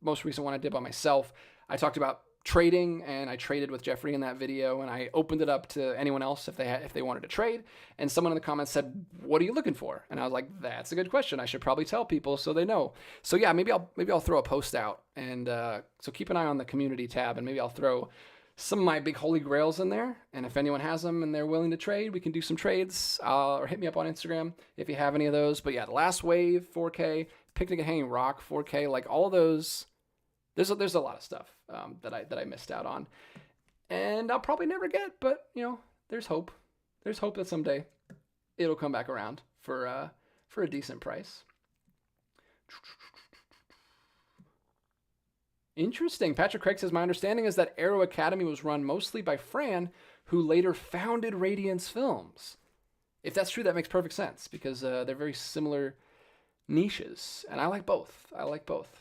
[SPEAKER 1] most recent one I did by myself, I talked about trading, and I traded with Jeffrey in that video, and I opened it up to anyone else if they wanted to trade. And someone in the comments said, "What are you looking for?" And I was like, "That's a good question. I should probably tell people so they know." So yeah, maybe I'll throw a post out, and so keep an eye on the community tab, and maybe I'll throw some of my big holy grails in there. And if anyone has them and they're willing to trade, we can do some trades, or hit me up on Instagram if you have any of those. But yeah, The Last Wave 4K, Picnic at Hanging Rock 4K, like all of those. There's a lot of stuff that I missed out on, and I'll probably never get. But there's hope. There's hope that someday it'll come back around for a decent price. Interesting. Patrick Craig says, "My understanding is that Aero Academy was run mostly by Fran, who later founded Radiance Films." If that's true, that makes perfect sense, because they're very similar niches, and I like both.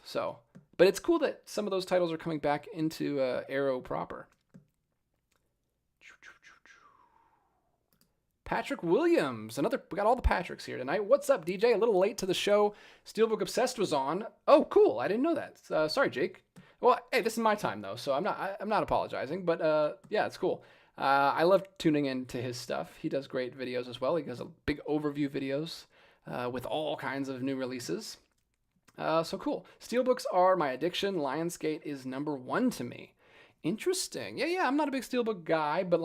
[SPEAKER 1] So, but it's cool that some of those titles are coming back into Aero proper. Patrick Williams, we got all the Patricks here tonight. What's up, DJ? A little late to the show. Steelbook Obsessed was on. Oh, cool. I didn't know that. Sorry, Jake. Well, hey, this is my time though, so I'm not apologizing. But yeah, it's cool. I love tuning into his stuff. He does great videos as well. He does a big overview videos with all kinds of new releases. So cool. Steelbooks are my addiction. Lionsgate is number 1 to me. Interesting. Yeah, I'm not a big Steelbook guy, but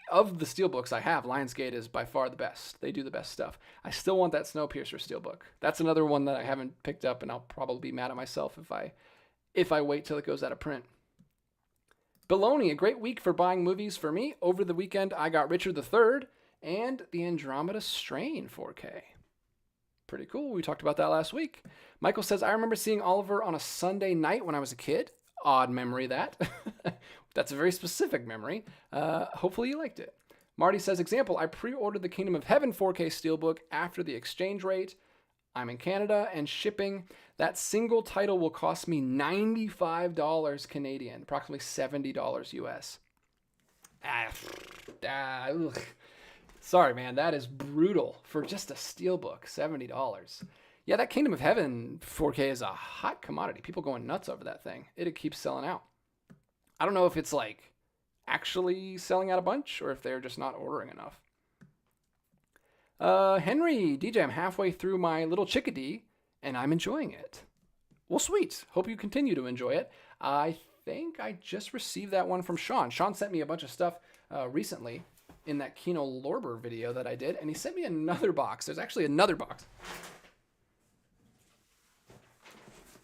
[SPEAKER 1] of the Steelbooks I have, Lionsgate is by far the best. They do the best stuff. I still want that Snowpiercer Steelbook. That's another one that I haven't picked up, and I'll probably be mad at myself if I wait till it goes out of print. Baloney, a great week for buying movies for me. Over the weekend, I got Richard III and the Andromeda Strain 4K. Pretty cool. We talked about that last week. Michael says, "I remember seeing Oliver on a Sunday night when I was a kid." Odd memory, that. That's a very specific memory. Hopefully you liked it. Marty says, "Example, I pre-ordered the Kingdom of Heaven 4K Steelbook after the exchange rate. I'm in Canada, and shipping. That single title will cost me $95 Canadian, approximately $70 US. Sorry, man, that is brutal for just a Steelbook, $70. Yeah, that Kingdom of Heaven 4K is a hot commodity. People going nuts over that thing. It keeps selling out. I don't know if it's like actually selling out a bunch or if they're just not ordering enough. Henry, DJ, I'm halfway through my little chickadee and I'm enjoying it. Well, sweet. Hope you continue to enjoy it. I think I just received that one from Sean. Sean sent me a bunch of stuff recently in that Kino Lorber video that I did, and he sent me another box. There's actually another box.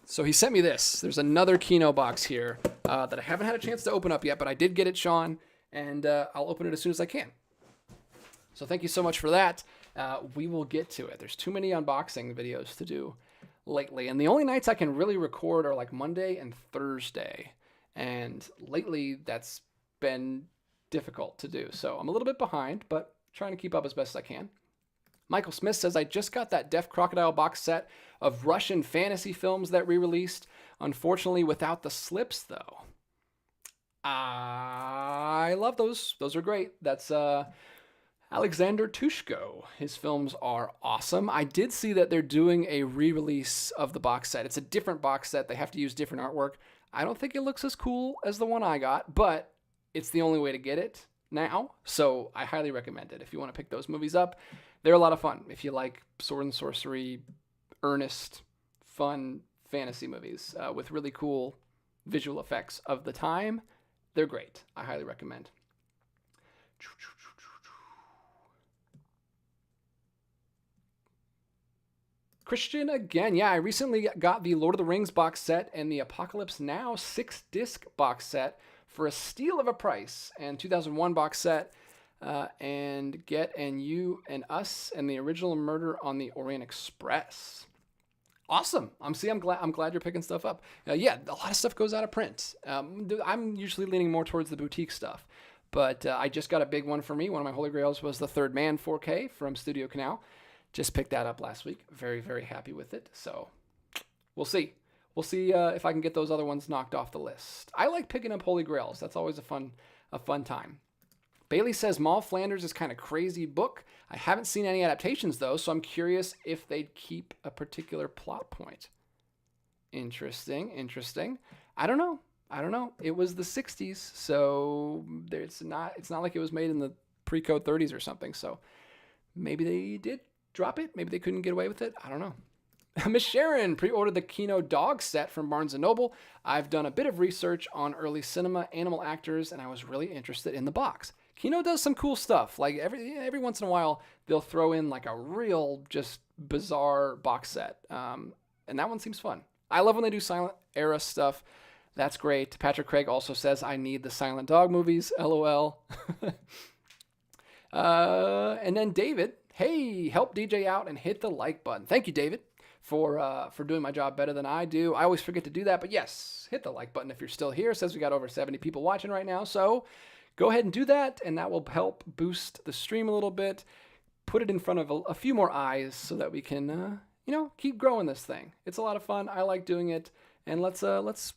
[SPEAKER 1] So he sent me this. There's another Kino box here that I haven't had a chance to open up yet, but I did get it, Sean, and I'll open it as soon as I can. So thank you so much for that. We will get to it. There's too many unboxing videos to do lately, and the only nights I can really record are like Monday and Thursday, and lately that's been difficult to do. So I'm a little bit behind, but trying to keep up as best as I can. Michael Smith says, I just got that Deaf Crocodile box set of Russian fantasy films that re-released. Unfortunately, without the slips, though. I love those. Those are great. That's Alexander Tushko. His films are awesome. I did see that they're doing a re-release of the box set. It's a different box set. They have to use different artwork. I don't think it looks as cool as the one I got, but it's the only way to get it now. So I highly recommend it if you want to pick those movies up. They're a lot of fun if you like sword and sorcery, earnest, fun fantasy movies with really cool visual effects of the time They're great. I highly recommend. Christian again. Yeah, I recently got the Lord of the Rings box set and the Apocalypse Now 6-disc box set for a steal of a price, and 2001 box set, and Get and You and Us and the original Murder on the Orient Express. Awesome. I'm glad you're picking stuff up. Yeah, a lot of stuff goes out of print. I'm usually leaning more towards the boutique stuff, but I just got a big one for me. One of my holy grails was the Third Man 4K from Studio Canal. Just picked that up last week. Very, very happy with it. So we'll see. We'll see if I can get those other ones knocked off the list. I like picking up holy grails. That's always a fun time. Bailey says Maul Flanders is kind of crazy book. I haven't seen any adaptations though, so I'm curious if they'd keep a particular plot point. Interesting. I don't know. It was the 60s, so it's not like it was made in the pre-code 30s or something. So maybe they did drop it. Maybe they couldn't get away with it. I don't know. Miss Sharon pre-ordered the Kino dog set from Barnes & Noble. I've done a bit of research on early cinema animal actors, and I was really interested in the box. Kino does some cool stuff. Like every once in a while, they'll throw in like a real just bizarre box set. And that one seems fun. I love when they do silent era stuff. That's great. Patrick Craig also says, I need the Silent Dog movies. LOL. And then David, hey, help DJ out and hit the like button. Thank you, David, for doing my job better than I do. I always forget to do that, but yes, hit the like button if you're still here. It says we got over 70 people watching right now, so go ahead and do that, and that will help boost the stream a little bit, put it in front of a few more eyes so that we can, keep growing this thing. It's a lot of fun. I like doing it, and let's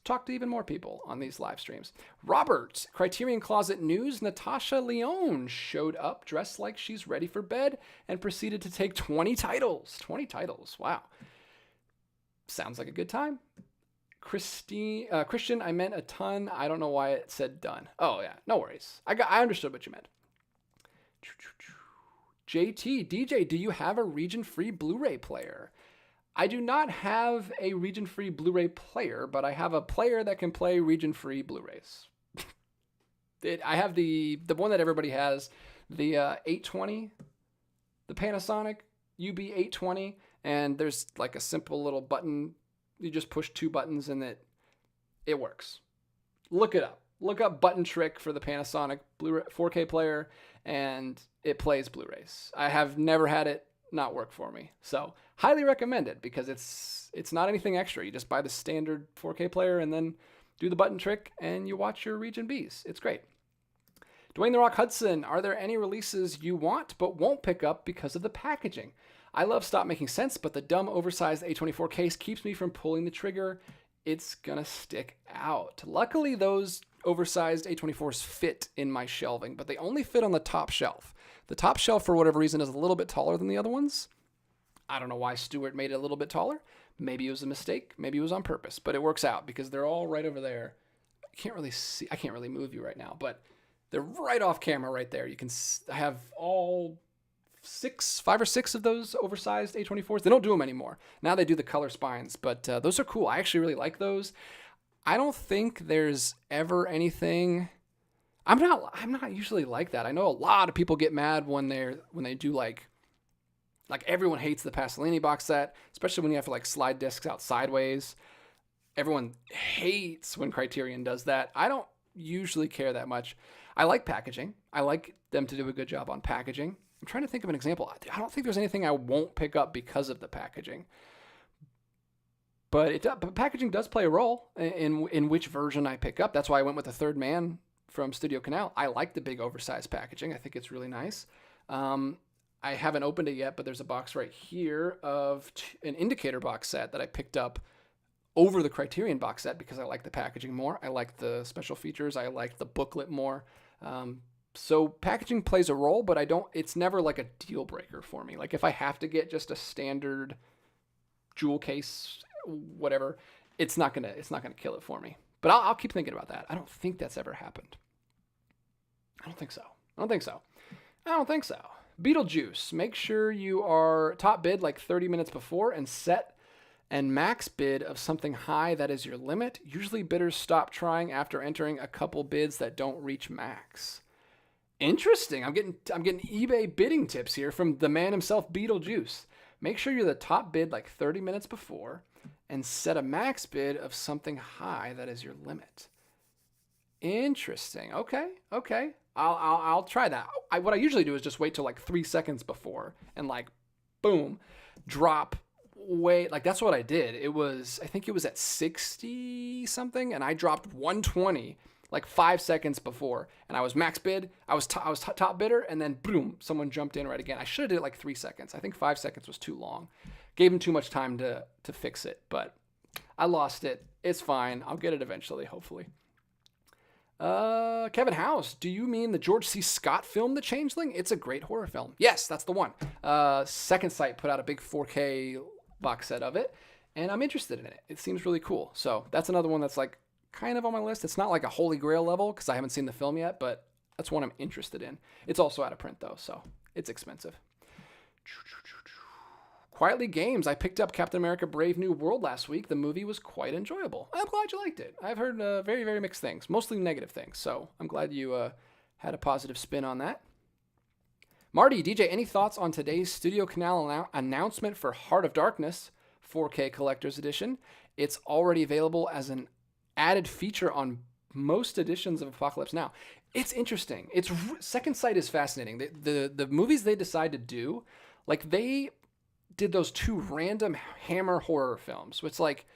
[SPEAKER 1] talk to even more people on these live streams. Robert, Criterion Closet News, Natasha Lyonne showed up dressed like she's ready for bed and proceeded to take 20 titles. 20 titles. Wow. Sounds like a good time. Christian, I meant a ton. I don't know why it said done. Oh yeah, no worries. I understood what you meant. JT, DJ, do you have a region-free Blu-ray player? I do not have a region-free Blu-ray player, but I have a player that can play region-free Blu-rays. I have the one that everybody has, the 820, the Panasonic UB820, and there's like a simple little button. You just push two buttons and it works. Look it up. Look up button trick for the Panasonic Blu-ray 4K player, and it plays Blu-rays. I have never had it not work for me. So highly recommend it because it's not anything extra. You just buy the standard 4K player and then do the button trick and you watch your Region Bs. It's great. Dwayne The Rock Hudson, are there any releases you want but won't pick up because of the packaging? I love Stop Making Sense, but the dumb oversized A24 case keeps me from pulling the trigger. It's gonna stick out. Luckily, those oversized A24s fit in my shelving, but they only fit on the top shelf. The top shelf, for whatever reason, is a little bit taller than the other ones. I don't know why Stuart made it a little bit taller. Maybe it was a mistake. Maybe it was on purpose, but it works out because they're all right over there. I can't really move you right now, but they're right off camera right there. I have all 5 or 6 of those oversized A24s. They don't do them anymore. Now they do the color spines, but those are cool. I actually really like those. I don't think there's ever anything. I'm not usually like that. I know a lot of people get mad when they do like everyone hates the Pasolini box set, especially when you have to like slide discs out sideways. Everyone hates when Criterion does that. I don't usually care that much. I like packaging. I like them to do a good job on packaging. I'm trying to think of an example. I don't think there's anything I won't pick up because of the packaging. But packaging does play a role in which version I pick up. That's why I went with the Third Man from Studio Canal. I like the big oversized packaging. I think it's really nice. I haven't opened it yet, but there's a box right here of an Indicator box set that I picked up over the Criterion box set because I like the packaging more. I like the special features. I like the booklet more. So packaging plays a role, but it's never like a deal breaker for me. Like if I have to get just a standard jewel case, whatever, it's not gonna kill it for me. But I'll keep thinking about that. I don't think that's ever happened. I don't think so. Beetlejuice, make sure you are top bid like 30 minutes before and set and max bid of something high that is your limit. Usually bidders stop trying after entering a couple bids that don't reach max. Interesting. I'm getting eBay bidding tips here from the man himself, Beetlejuice. Make sure you're the top bid like 30 minutes before and set a max bid of something high that is your limit. Interesting. Okay. I'll try that. What I usually do is just wait till like 3 seconds before and like, boom, drop way. Like that's what I did. I think it was at 60 something, and I dropped 120 like 5 seconds before, and I was max bid. I was top bidder, and then boom, someone jumped in right again. I should have did it like 3 seconds. I think 5 seconds was too long. Gave him too much time to fix it, but I lost it. It's fine. I'll get it eventually, hopefully. Kevin House, do you mean the George C. Scott film, The Changeling? It's a great horror film. Yes, that's the one. Second Sight put out a big 4K box set of it, and I'm interested in it. It seems really cool. So that's another one that's like kind of on my list. It's not like a holy grail level because I haven't seen the film yet, but that's one I'm interested in. It's also out of print though, so it's expensive. Quietly Games. I picked up Captain America Brave New World last week. The movie was quite enjoyable. I'm glad you liked it. I've heard very, very mixed things, mostly negative things, so I'm glad you had a positive spin on that. Marty, DJ, any thoughts on today's Studio Canal announcement for Heart of Darkness 4K Collector's Edition? It's already available as an added feature on most editions of Apocalypse Now. It's interesting. Second Sight is fascinating. The movies they decide to do, like they did those 2 random Hammer horror films, which like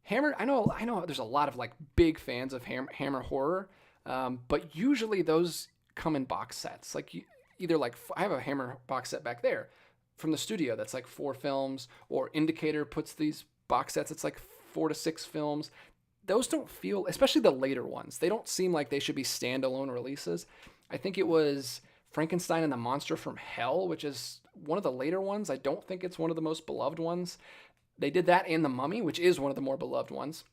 [SPEAKER 1] Hammer, I know there's a lot of like big fans of Hammer horror, but usually those come in box sets. Like either like, I have a Hammer box set back there from the studio that's like 4 films, or Indicator puts these box sets, it's like 4 to 6 films. Those don't feel, especially the later ones, they don't seem like they should be standalone releases. I think it was Frankenstein and the Monster from Hell, which is one of the later ones. I don't think it's one of the most beloved ones. They did that and The Mummy, which is one of the more beloved ones,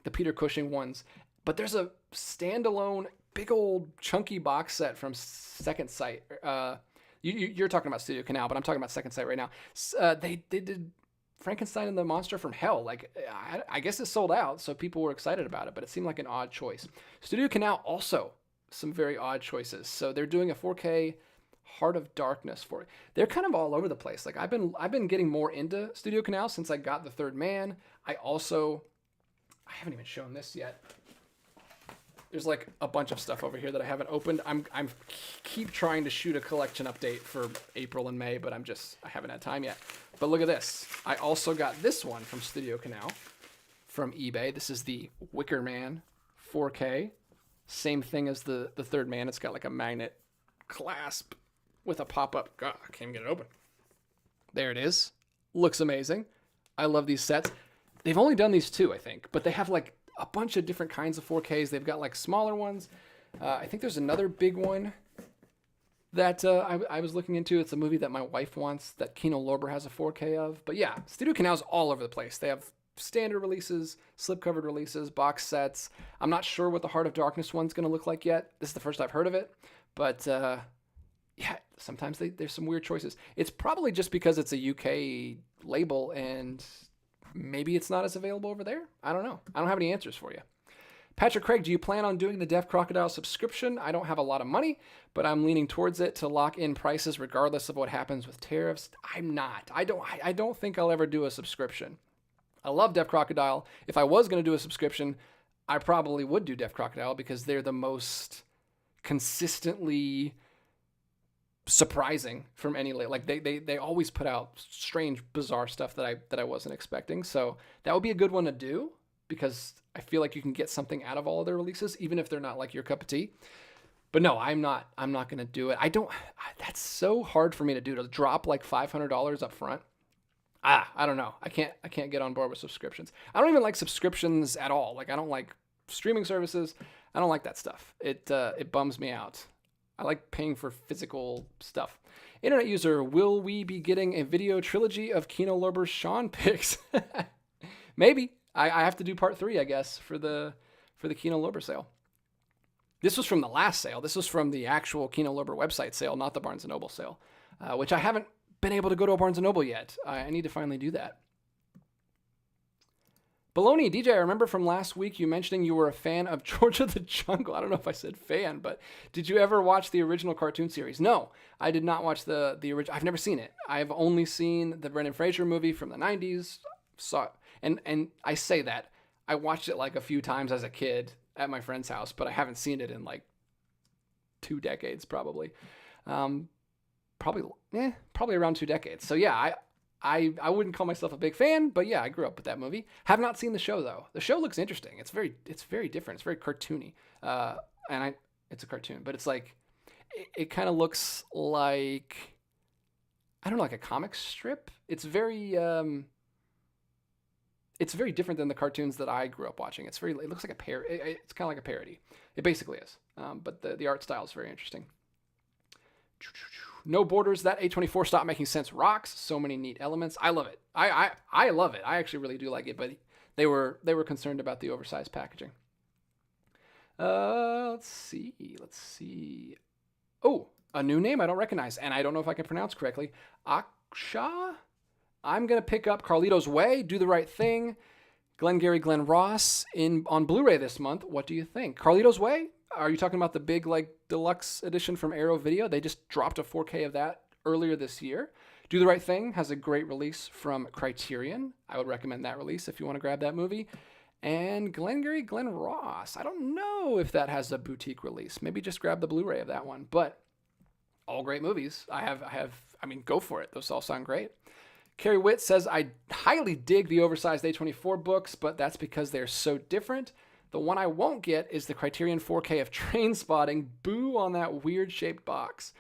[SPEAKER 1] the Peter Cushing ones. But there's a standalone, big old chunky box set from Second Sight. You're talking about Studio Canal, but I'm talking about Second Sight right now. They did Frankenstein and the Monster from Hell. Like, I guess it sold out, so people were excited about it, but it seemed like an odd choice. Studio Canal also some very odd choices. So they're doing a 4K Heart of Darkness for it. They're kind of all over the place. Like I've been getting more into Studio Canal since I got The Third Man. I haven't even shown this yet. There's like a bunch of stuff over here that I haven't opened. I'm keep trying to shoot a collection update for April and May, but I haven't had time yet. But look at this. I also got this one from Studio Canal from eBay. This is the Wicker Man 4K. Same thing as the Third Man. It's got like a magnet clasp with a pop-up. God, I can't even get it open. There it is. Looks amazing. I love these sets. They've only done these 2, I think, but they have like a bunch of different kinds of 4Ks. They've got like smaller ones. I think there's another big one that I was looking into. It's a movie that my wife wants that Kino Lorber has a 4K of. But yeah, Studio Canal's all over the place. They have standard releases, slip-covered releases, box sets. I'm not sure what the Heart of Darkness one's going to look like yet. This is the first I've heard of it. But yeah, sometimes there's some weird choices. It's probably just because it's a UK label and maybe it's not as available over there. I don't know. I don't have any answers for you. Patrick Craig, do you plan on doing the Deaf Crocodile subscription? I don't have a lot of money, but I'm leaning towards it to lock in prices regardless of what happens with tariffs. I'm not. I don't think I'll ever do a subscription. I love Deaf Crocodile. If I was going to do a subscription, I probably would do Deaf Crocodile because they're the most consistently surprising from any, like they always put out strange, bizarre stuff that I wasn't expecting. So that would be a good one to do because I feel like you can get something out of all of their releases, even if they're not like your cup of tea. But no, I'm not going to do it. That's so hard for me to do, to drop like $500 up front. I don't know. I can't get on board with subscriptions. I don't even like subscriptions at all. Like I don't like streaming services. I don't like that stuff. It bums me out. I like paying for physical stuff. Internet user, will we be getting a video trilogy of Kino Lorber's Sean picks? Maybe. I have to do part 3, I guess, for the Kino Lorber sale. This was from the last sale. This was from the actual Kino Lorber website sale, not the Barnes & Noble sale, which I haven't been able to go to a Barnes & Noble yet. I need to finally do that. Baloney, DJ, I remember from last week you mentioning you were a fan of George of the Jungle. I don't know if I said fan, but did you ever watch the original cartoon series? No, I did not watch the original. I've never seen it. I've only seen the Brendan Fraser movie from the 90s. And I say that. I watched it like a few times as a kid at my friend's house, but I haven't seen it in like 2 decades probably. Probably around 2 decades. So yeah, I wouldn't call myself a big fan, but yeah, I grew up with that movie. Have not seen the show though. The show looks interesting. It's very different. It's very cartoony. It's a cartoon, but it's like, it kind of looks like, I don't know, like a comic strip. It's very different than the cartoons that I grew up watching. It looks like a it's kind of like a parody. It basically is. But the art style is very interesting. No Borders, that A24 Stop Making Sense rocks. So many neat elements. I love it. I love it. I actually really do like it, but they were concerned about the oversized packaging. Let's see. Oh, a new name I don't recognize, and I don't know if I can pronounce correctly. Aksha? I'm going to pick up Carlito's Way, Do the Right Thing, Glengarry Glen Ross on Blu-ray this month. What do you think? Carlito's Way? Are you talking about the big like deluxe edition from Arrow Video? They just dropped a 4K of that earlier this year. Do the Right Thing has a great release from Criterion. I would recommend that release if you want to grab that movie. And Glengarry Glen Ross. I don't know if that has a boutique release. Maybe just grab the Blu-ray of that one. But all great movies. I mean, go for it. Those all sound great. Carrie Witt says, I highly dig the oversized A24 books, but that's because they're so different. The one I won't get is the Criterion 4K of Train Spotting. Boo on that weird shaped box.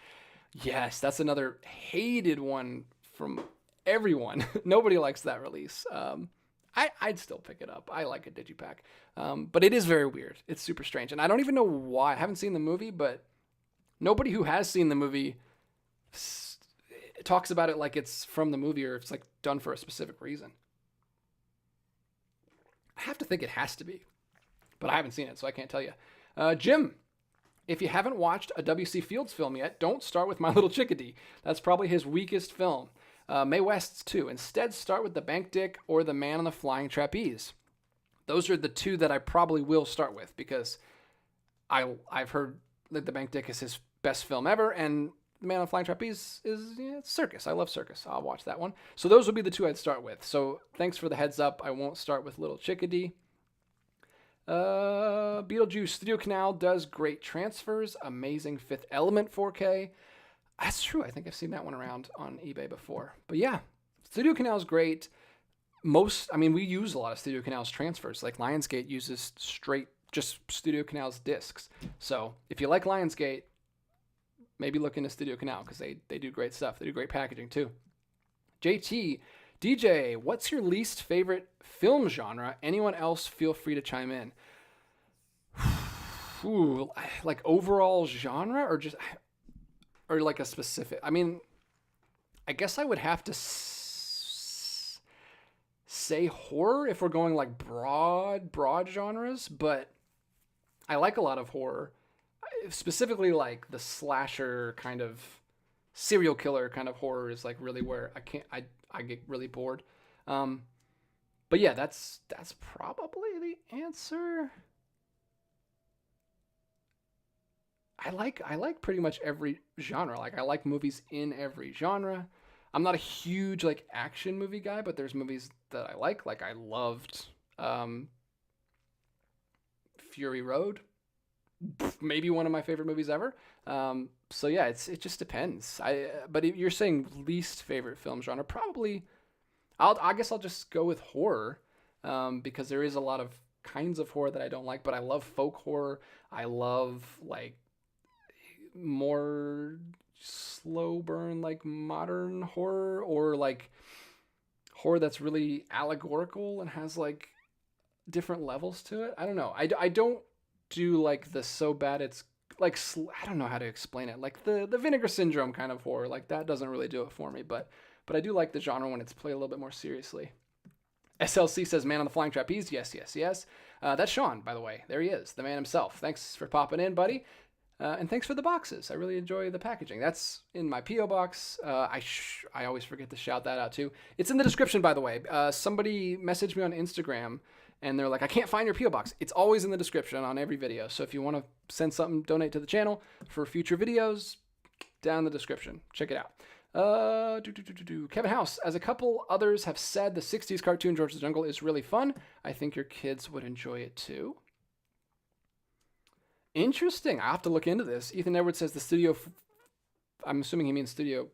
[SPEAKER 1] Yes, that's another hated one from everyone. Nobody likes that release. I'd still pick it up. I like a digipack. But it is very weird. It's super strange. And I don't even know why. I haven't seen the movie, but nobody who has seen the movie talks about it like it's from the movie or it's like done for a specific reason. I have to think it has to be. But I haven't seen it, so I can't tell you. Jim, if you haven't watched a W.C. Fields film yet, don't start with My Little Chickadee. That's probably his weakest film. Mae West's too. Instead, start with The Bank Dick or The Man on the Flying Trapeze. Those are the two that I probably will start with because I've heard that The Bank Dick is his best film ever, and The Man on the Flying Trapeze is it's circus. I love circus. I'll watch that one. So those would be the two I'd start with. So thanks for the heads up. I won't start with Little Chickadee. Beetlejuice Studio Canal does great transfers. Amazing Fifth Element 4K. That's true. I think I've seen that one around on eBay before. But yeah, Studio Canal is great. We use a lot of Studio Canal's transfers. Like Lionsgate uses straight just Studio Canal's discs. So if you like Lionsgate, maybe look into Studio Canal because they do great stuff. They do great packaging too. JT, DJ, what's your least favorite film genre? Anyone else feel free to chime in. Ooh, like overall genre or like a specific, I mean, I guess I would have to say horror if we're going like broad genres, but I like a lot of horror, specifically like the slasher kind of serial killer kind of horror is like really where I get really bored. But yeah, that's probably the answer. I like pretty much every genre. Like I like movies in every genre. I'm not a huge like action movie guy, but there's movies that I like. Like I loved Fury Road. Maybe one of my favorite movies ever. So yeah, it just depends. But if you're saying least favorite film genre, probably I guess I'll just go with horror, because there is a lot of kinds of horror that I don't like, but I love folk horror. I love like more slow burn, like modern horror, or like horror that's really allegorical and has like different levels to it. I don't know. I don't do like the so bad it's like I don't know how to explain it. Like the Vinegar Syndrome kind of horror, like that doesn't really do it for me. But I do like the genre when it's played a little bit more seriously. SLC says Man on the Flying Trapeze. Yes. That's Sean, by the way. There he is, the man himself. Thanks for popping in, buddy. And thanks for the boxes. I really enjoy the packaging. That's in my P.O. box. I always forget to shout that out too. It's in the description, by the way. Somebody messaged me on Instagram and they're like, I can't find your P.O. box. It's always in the description on every video. So if you want to send something, donate to the channel for future videos, down in the description. Check it out. Kevin House, as a couple others have said, the 60s cartoon George the Jungle is really fun. I think your kids would enjoy it too. Interesting. I have to look into this. Ethan Edwards says the studio... I'm assuming he means studio...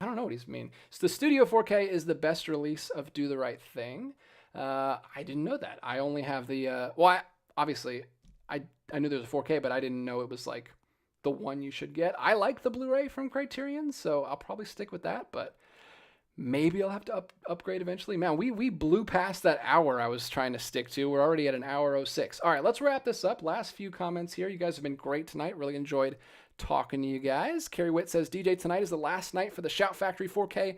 [SPEAKER 1] I don't know what he's mean. So the Studio 4K is the best release of Do the Right Thing. I didn't know that. I only have the... obviously, I knew there was a 4K, but I didn't know it was like the one you should get. I like the Blu-ray from Criterion, so I'll probably stick with that, but maybe I'll have to upgrade eventually. Man, we blew past that hour I was trying to stick to. We're already at an hour 06. All right, let's wrap this up. Last few comments here. You guys have been great tonight. Really enjoyed talking to you guys. Carrie Witt says, DJ, tonight is the last night for the Shout Factory 4K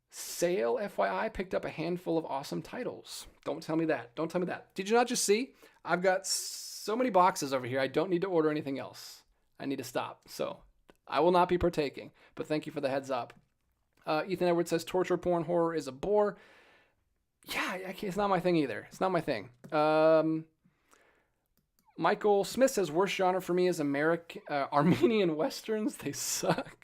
[SPEAKER 1] sale. FYI, picked up a handful of awesome titles. Don't tell me that. Don't tell me that. Did you not just see? I've got so many boxes over here. I don't need to order anything else. I need to stop. So I will not be partaking, but thank you for the heads up. Ethan Edwards says torture porn horror is a bore. Yeah, it's not my thing either. It's not my thing. Michael Smith says worst genre for me is Armenian Westerns. They suck.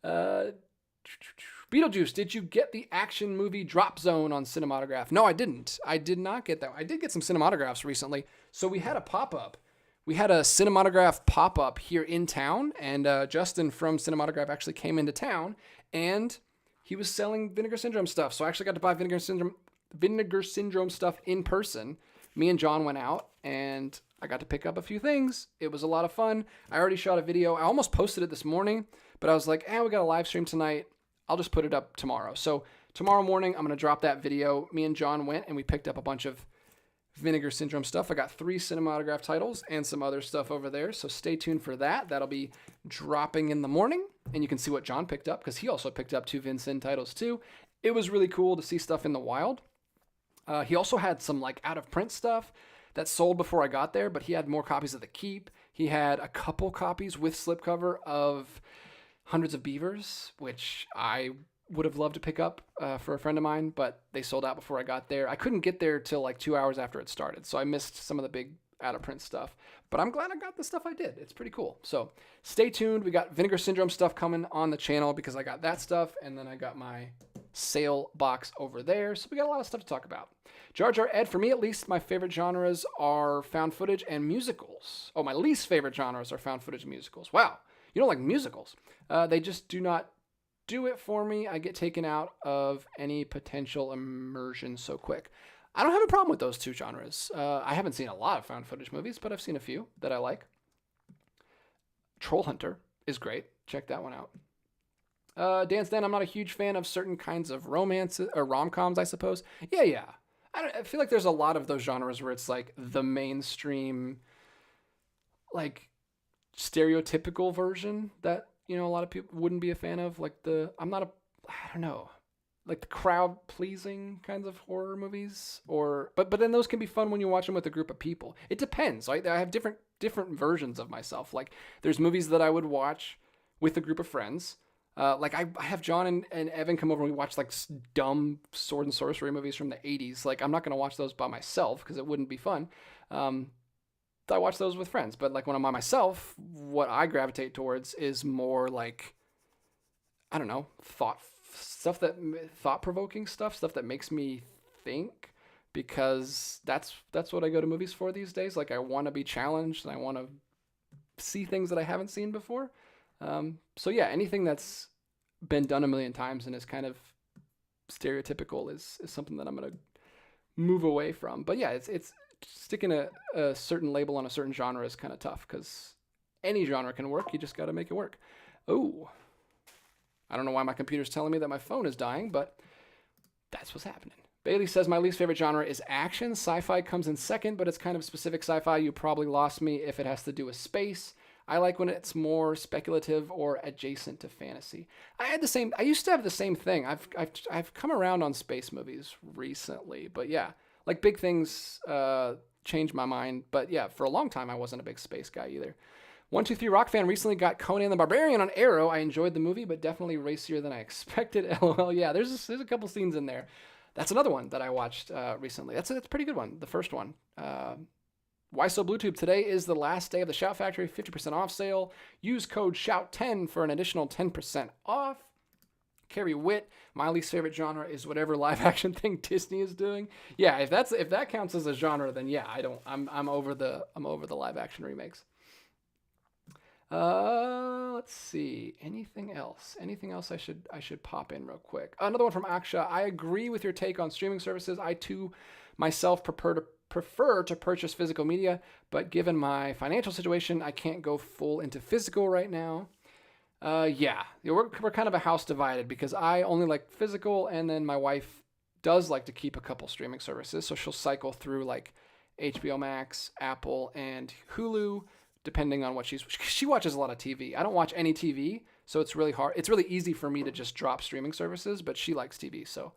[SPEAKER 1] Beetlejuice, did you get the action movie Drop Zone on Cinematograph? No, I didn't. I did not get that. I did get some Cinematographs recently. So we had a pop-up. We had a Cinematograph pop-up here in town, and Justin from Cinematograph actually came into town, and he was selling Vinegar Syndrome stuff. So I actually got to buy Vinegar Syndrome stuff in person. Me and John went out, and I got to pick up a few things. It was a lot of fun. I already shot a video. I almost posted it this morning, but I was like, we got a live stream tonight. I'll just put it up tomorrow. So tomorrow morning, I'm going to drop that video. Me and John went, and we picked up a bunch of Vinegar Syndrome stuff. I got 3 Cinematograph titles and some other stuff over there, so stay tuned for that. That'll be dropping in the morning, and you can see what John picked up, because he also picked up 2 Vin titles too. It was really cool to see stuff in the wild. He also had some like out-of-print stuff that sold before I got there, but he had more copies of The Keep. He had a couple copies with slipcover of Hundreds of Beavers, which I would have loved to pick up for a friend of mine, but they sold out before I got there. I couldn't get there till like 2 hours after it started, so I missed some of the big out-of-print stuff. But I'm glad I got the stuff I did. It's pretty cool. So stay tuned. We got Vinegar Syndrome stuff coming on the channel because I got that stuff, and then I got my sale box over there. So we got a lot of stuff to talk about. Jar Jar Ed, for me at least, my favorite genres are found footage and musicals. Oh, my least favorite genres are found footage and musicals. Wow. You don't like musicals. They just do not do it for me. I get taken out of any potential immersion so quick. I don't have a problem with those two genres. I haven't seen a lot of found footage movies, but I've seen a few that I like. Troll Hunter is great. Check that one out. Dance Den, I'm not a huge fan of certain kinds of romances or rom-coms, I suppose. Yeah. I feel like there's a lot of those genres where it's like the mainstream, like stereotypical version that, you know, a lot of people wouldn't be a fan of. Like I don't know, like the crowd pleasing kinds of horror movies, but then those can be fun when you watch them with a group of people. It depends. Right? I have different versions of myself. Like there's movies that I would watch with a group of friends. Like I have John and Evan come over and we watch like dumb sword and sorcery movies from the 80s. Like I'm not going to watch those by myself because it wouldn't be fun. I watch those with friends, but like when I'm by myself, what I gravitate towards is more like, I don't know, thought-provoking stuff that makes me think, because that's what I go to movies for these days. Like I want to be challenged and I want to see things that I haven't seen before. So yeah, anything that's been done a million times and is kind of stereotypical is something that I'm going to move away from. But yeah, it's sticking a certain label on a certain genre is kind of tough because any genre can work. You just got to make it work. Oh, I don't know why my computer's telling me that my phone is dying, but that's what's happening. Bailey says, my least favorite genre is action. Sci-fi comes in second, but it's kind of specific sci-fi. You probably lost me if it has to do with space. I like when it's more speculative or adjacent to fantasy. I used to have the same thing. I've come around on space movies recently, but yeah, like big things changed my mind. But yeah, for a long time, I wasn't a big space guy either. 123 Rock Fan recently got Conan the Barbarian on Arrow. I enjoyed the movie, but definitely racier than I expected. LOL. Yeah, there's a couple scenes in there That's another one that I watched recently. That's a pretty good one. The first one. Why So BlueTube? Today is the last day of the Shout Factory 50% off sale. Use code SHOUT10 for an additional 10% off. Carrie Witt, my least favorite genre is whatever live action thing Disney is doing. Yeah, if that counts as a genre, then yeah, I'm over the live action remakes. Let's see. Anything else? Anything else I should pop in real quick? Another one from Aksha. I agree with your take on streaming services. I too myself prefer to purchase physical media, but given my financial situation, I can't go full into physical right now. Yeah, we're kind of a house divided because I only like physical, and then my wife does like to keep a couple streaming services, so she'll cycle through like HBO Max, Apple, and Hulu, depending on what she watches a lot of TV. I don't watch any TV, so it's really hard. It's really easy for me to just drop streaming services, but she likes TV, so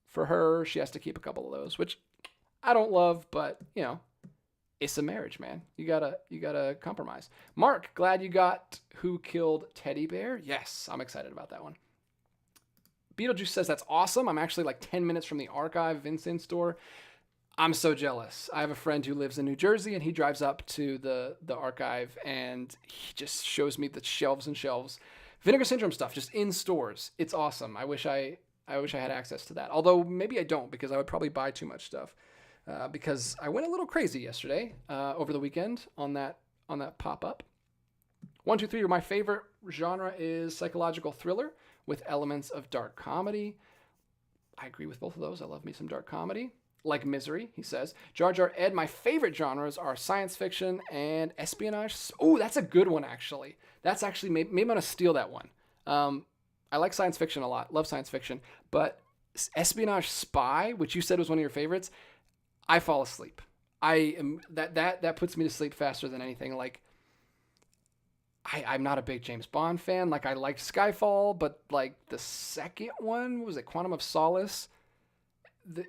[SPEAKER 1] for her, she has to keep a couple of those, which I don't love, but you know, it's a marriage, man. You gotta compromise. Mark, glad you got Who Killed Teddy Bear. Yes, I'm excited about that one. Beetlejuice says that's awesome. I'm actually like 10 minutes from the Archive Vincent store. I'm so jealous. I have a friend who lives in New Jersey, and he drives up to the Archive, and he just shows me the shelves and shelves. Vinegar Syndrome stuff, just in stores. It's awesome. I wish I had access to that. Although maybe I don't, because I would probably buy too much stuff. Because I went a little crazy yesterday over the weekend on that pop-up. 1, 2, 3, my favorite genre is psychological thriller with elements of dark comedy. I agree with both of those. I love me some dark comedy. Like Misery, he says. Jar Jar Ed, my favorite genres are science fiction and espionage. Oh, that's a good one, actually. That's actually, maybe I'm going to steal that one. I like science fiction a lot. Love science fiction. But espionage spy, which you said was one of your favorites, I fall asleep. That puts me to sleep faster than anything. Like, I'm not a big James Bond fan. Like, I liked Skyfall, but like the second one, was it Quantum of Solace?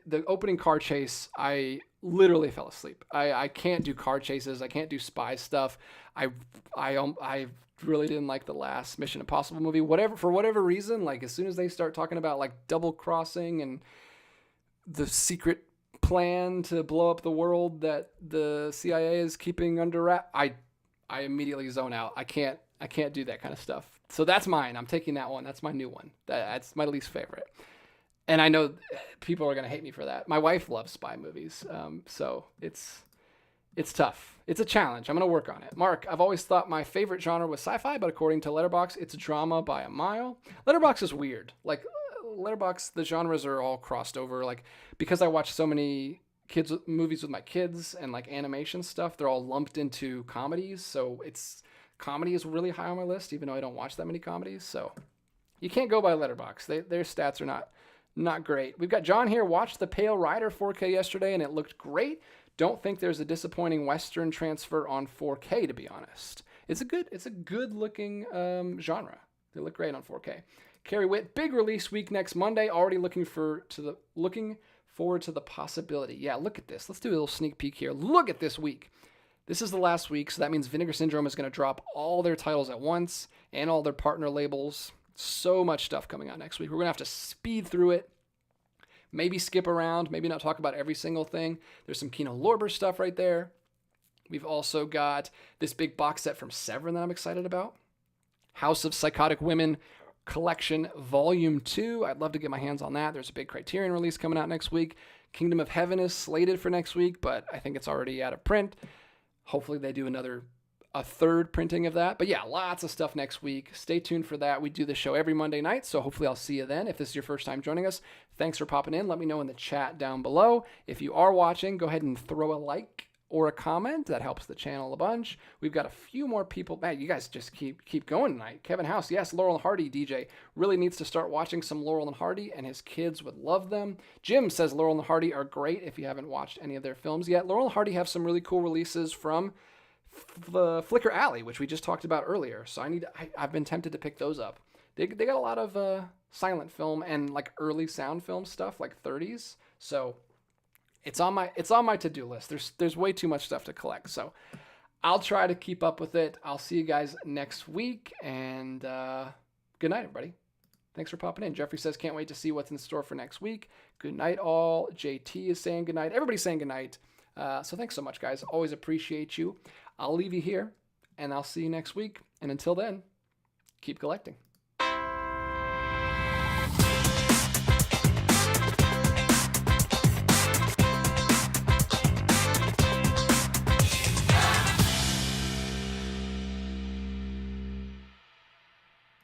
[SPEAKER 1] The opening car chase, I literally fell asleep. I can't do car chases. I can't do spy stuff. I really didn't like the last Mission Impossible movie. For whatever reason, like as soon as they start talking about like double crossing and the secret plan to blow up the world that the CIA is keeping under wrap, I immediately zone out. I can't do that kind of stuff. So that's mine. I'm taking that one. That's my new one. That's my least favorite. And I know people are going to hate me for that. My wife loves spy movies. So it's tough. It's a challenge. I'm going to work on it. Mark, I've always thought my favorite genre was sci-fi, but according to Letterboxd, it's drama by a mile. Letterboxd is weird. Like, Letterboxd, the genres are all crossed over. Like, because I watch so many movies with my kids and like animation stuff, they're all lumped into comedies. So comedy is really high on my list, even though I don't watch that many comedies. So you can't go by Letterboxd. Their stats are not great. We've got John here. Watched The Pale Rider 4K yesterday, and it looked great. Don't think there's a disappointing Western transfer on 4K, to be honest. It's a good looking genre. They look great on 4K. Carrie Witt, big release week next Monday. Already looking forward to the possibility. Yeah, look at this. Let's do a little sneak peek here. Look at this week. This is the last week, so that means Vinegar Syndrome is going to drop all their titles at once and all their partner labels. So much stuff coming out next week. We're going to have to speed through it. Maybe skip around. Maybe not talk about every single thing. There's some Kino Lorber stuff right there. We've also got this big box set from Severin that I'm excited about. House of Psychotic Women Collection Volume 2. I'd love to get my hands on that. There's a big Criterion release coming out next week. Kingdom of Heaven is slated for next week, but I think it's already out of print. Hopefully they do a third printing of that. But yeah, lots of stuff next week. Stay tuned for that. We do this show every Monday night, so hopefully I'll see you then. If this is your first time joining us, thanks for popping in. Let me know in the chat down below. If you are watching, go ahead and throw a like or a comment. That helps the channel a bunch. We've got a few more people. Man, you guys just keep going tonight. Kevin House, yes, Laurel and Hardy DJ really needs to start watching some Laurel and Hardy, and his kids would love them. Jim says Laurel and Hardy are great if you haven't watched any of their films yet. Laurel and Hardy have some really cool releases from the Flicker Alley, which we just talked about earlier. So I've been tempted to pick those up. They got a lot of silent film and like early sound film stuff, like 30s. So it's on my to-do list. There's way too much stuff to collect. So I'll try to keep up with it. I'll see you guys next week, and good night, everybody. Thanks for popping in. Jeffrey says, can't wait to see what's in store for next week. Good night, all. JT is saying good night. Everybody's saying good night. So thanks so much, guys. Always appreciate you. I'll leave you here, and I'll see you next week. And until then, keep collecting.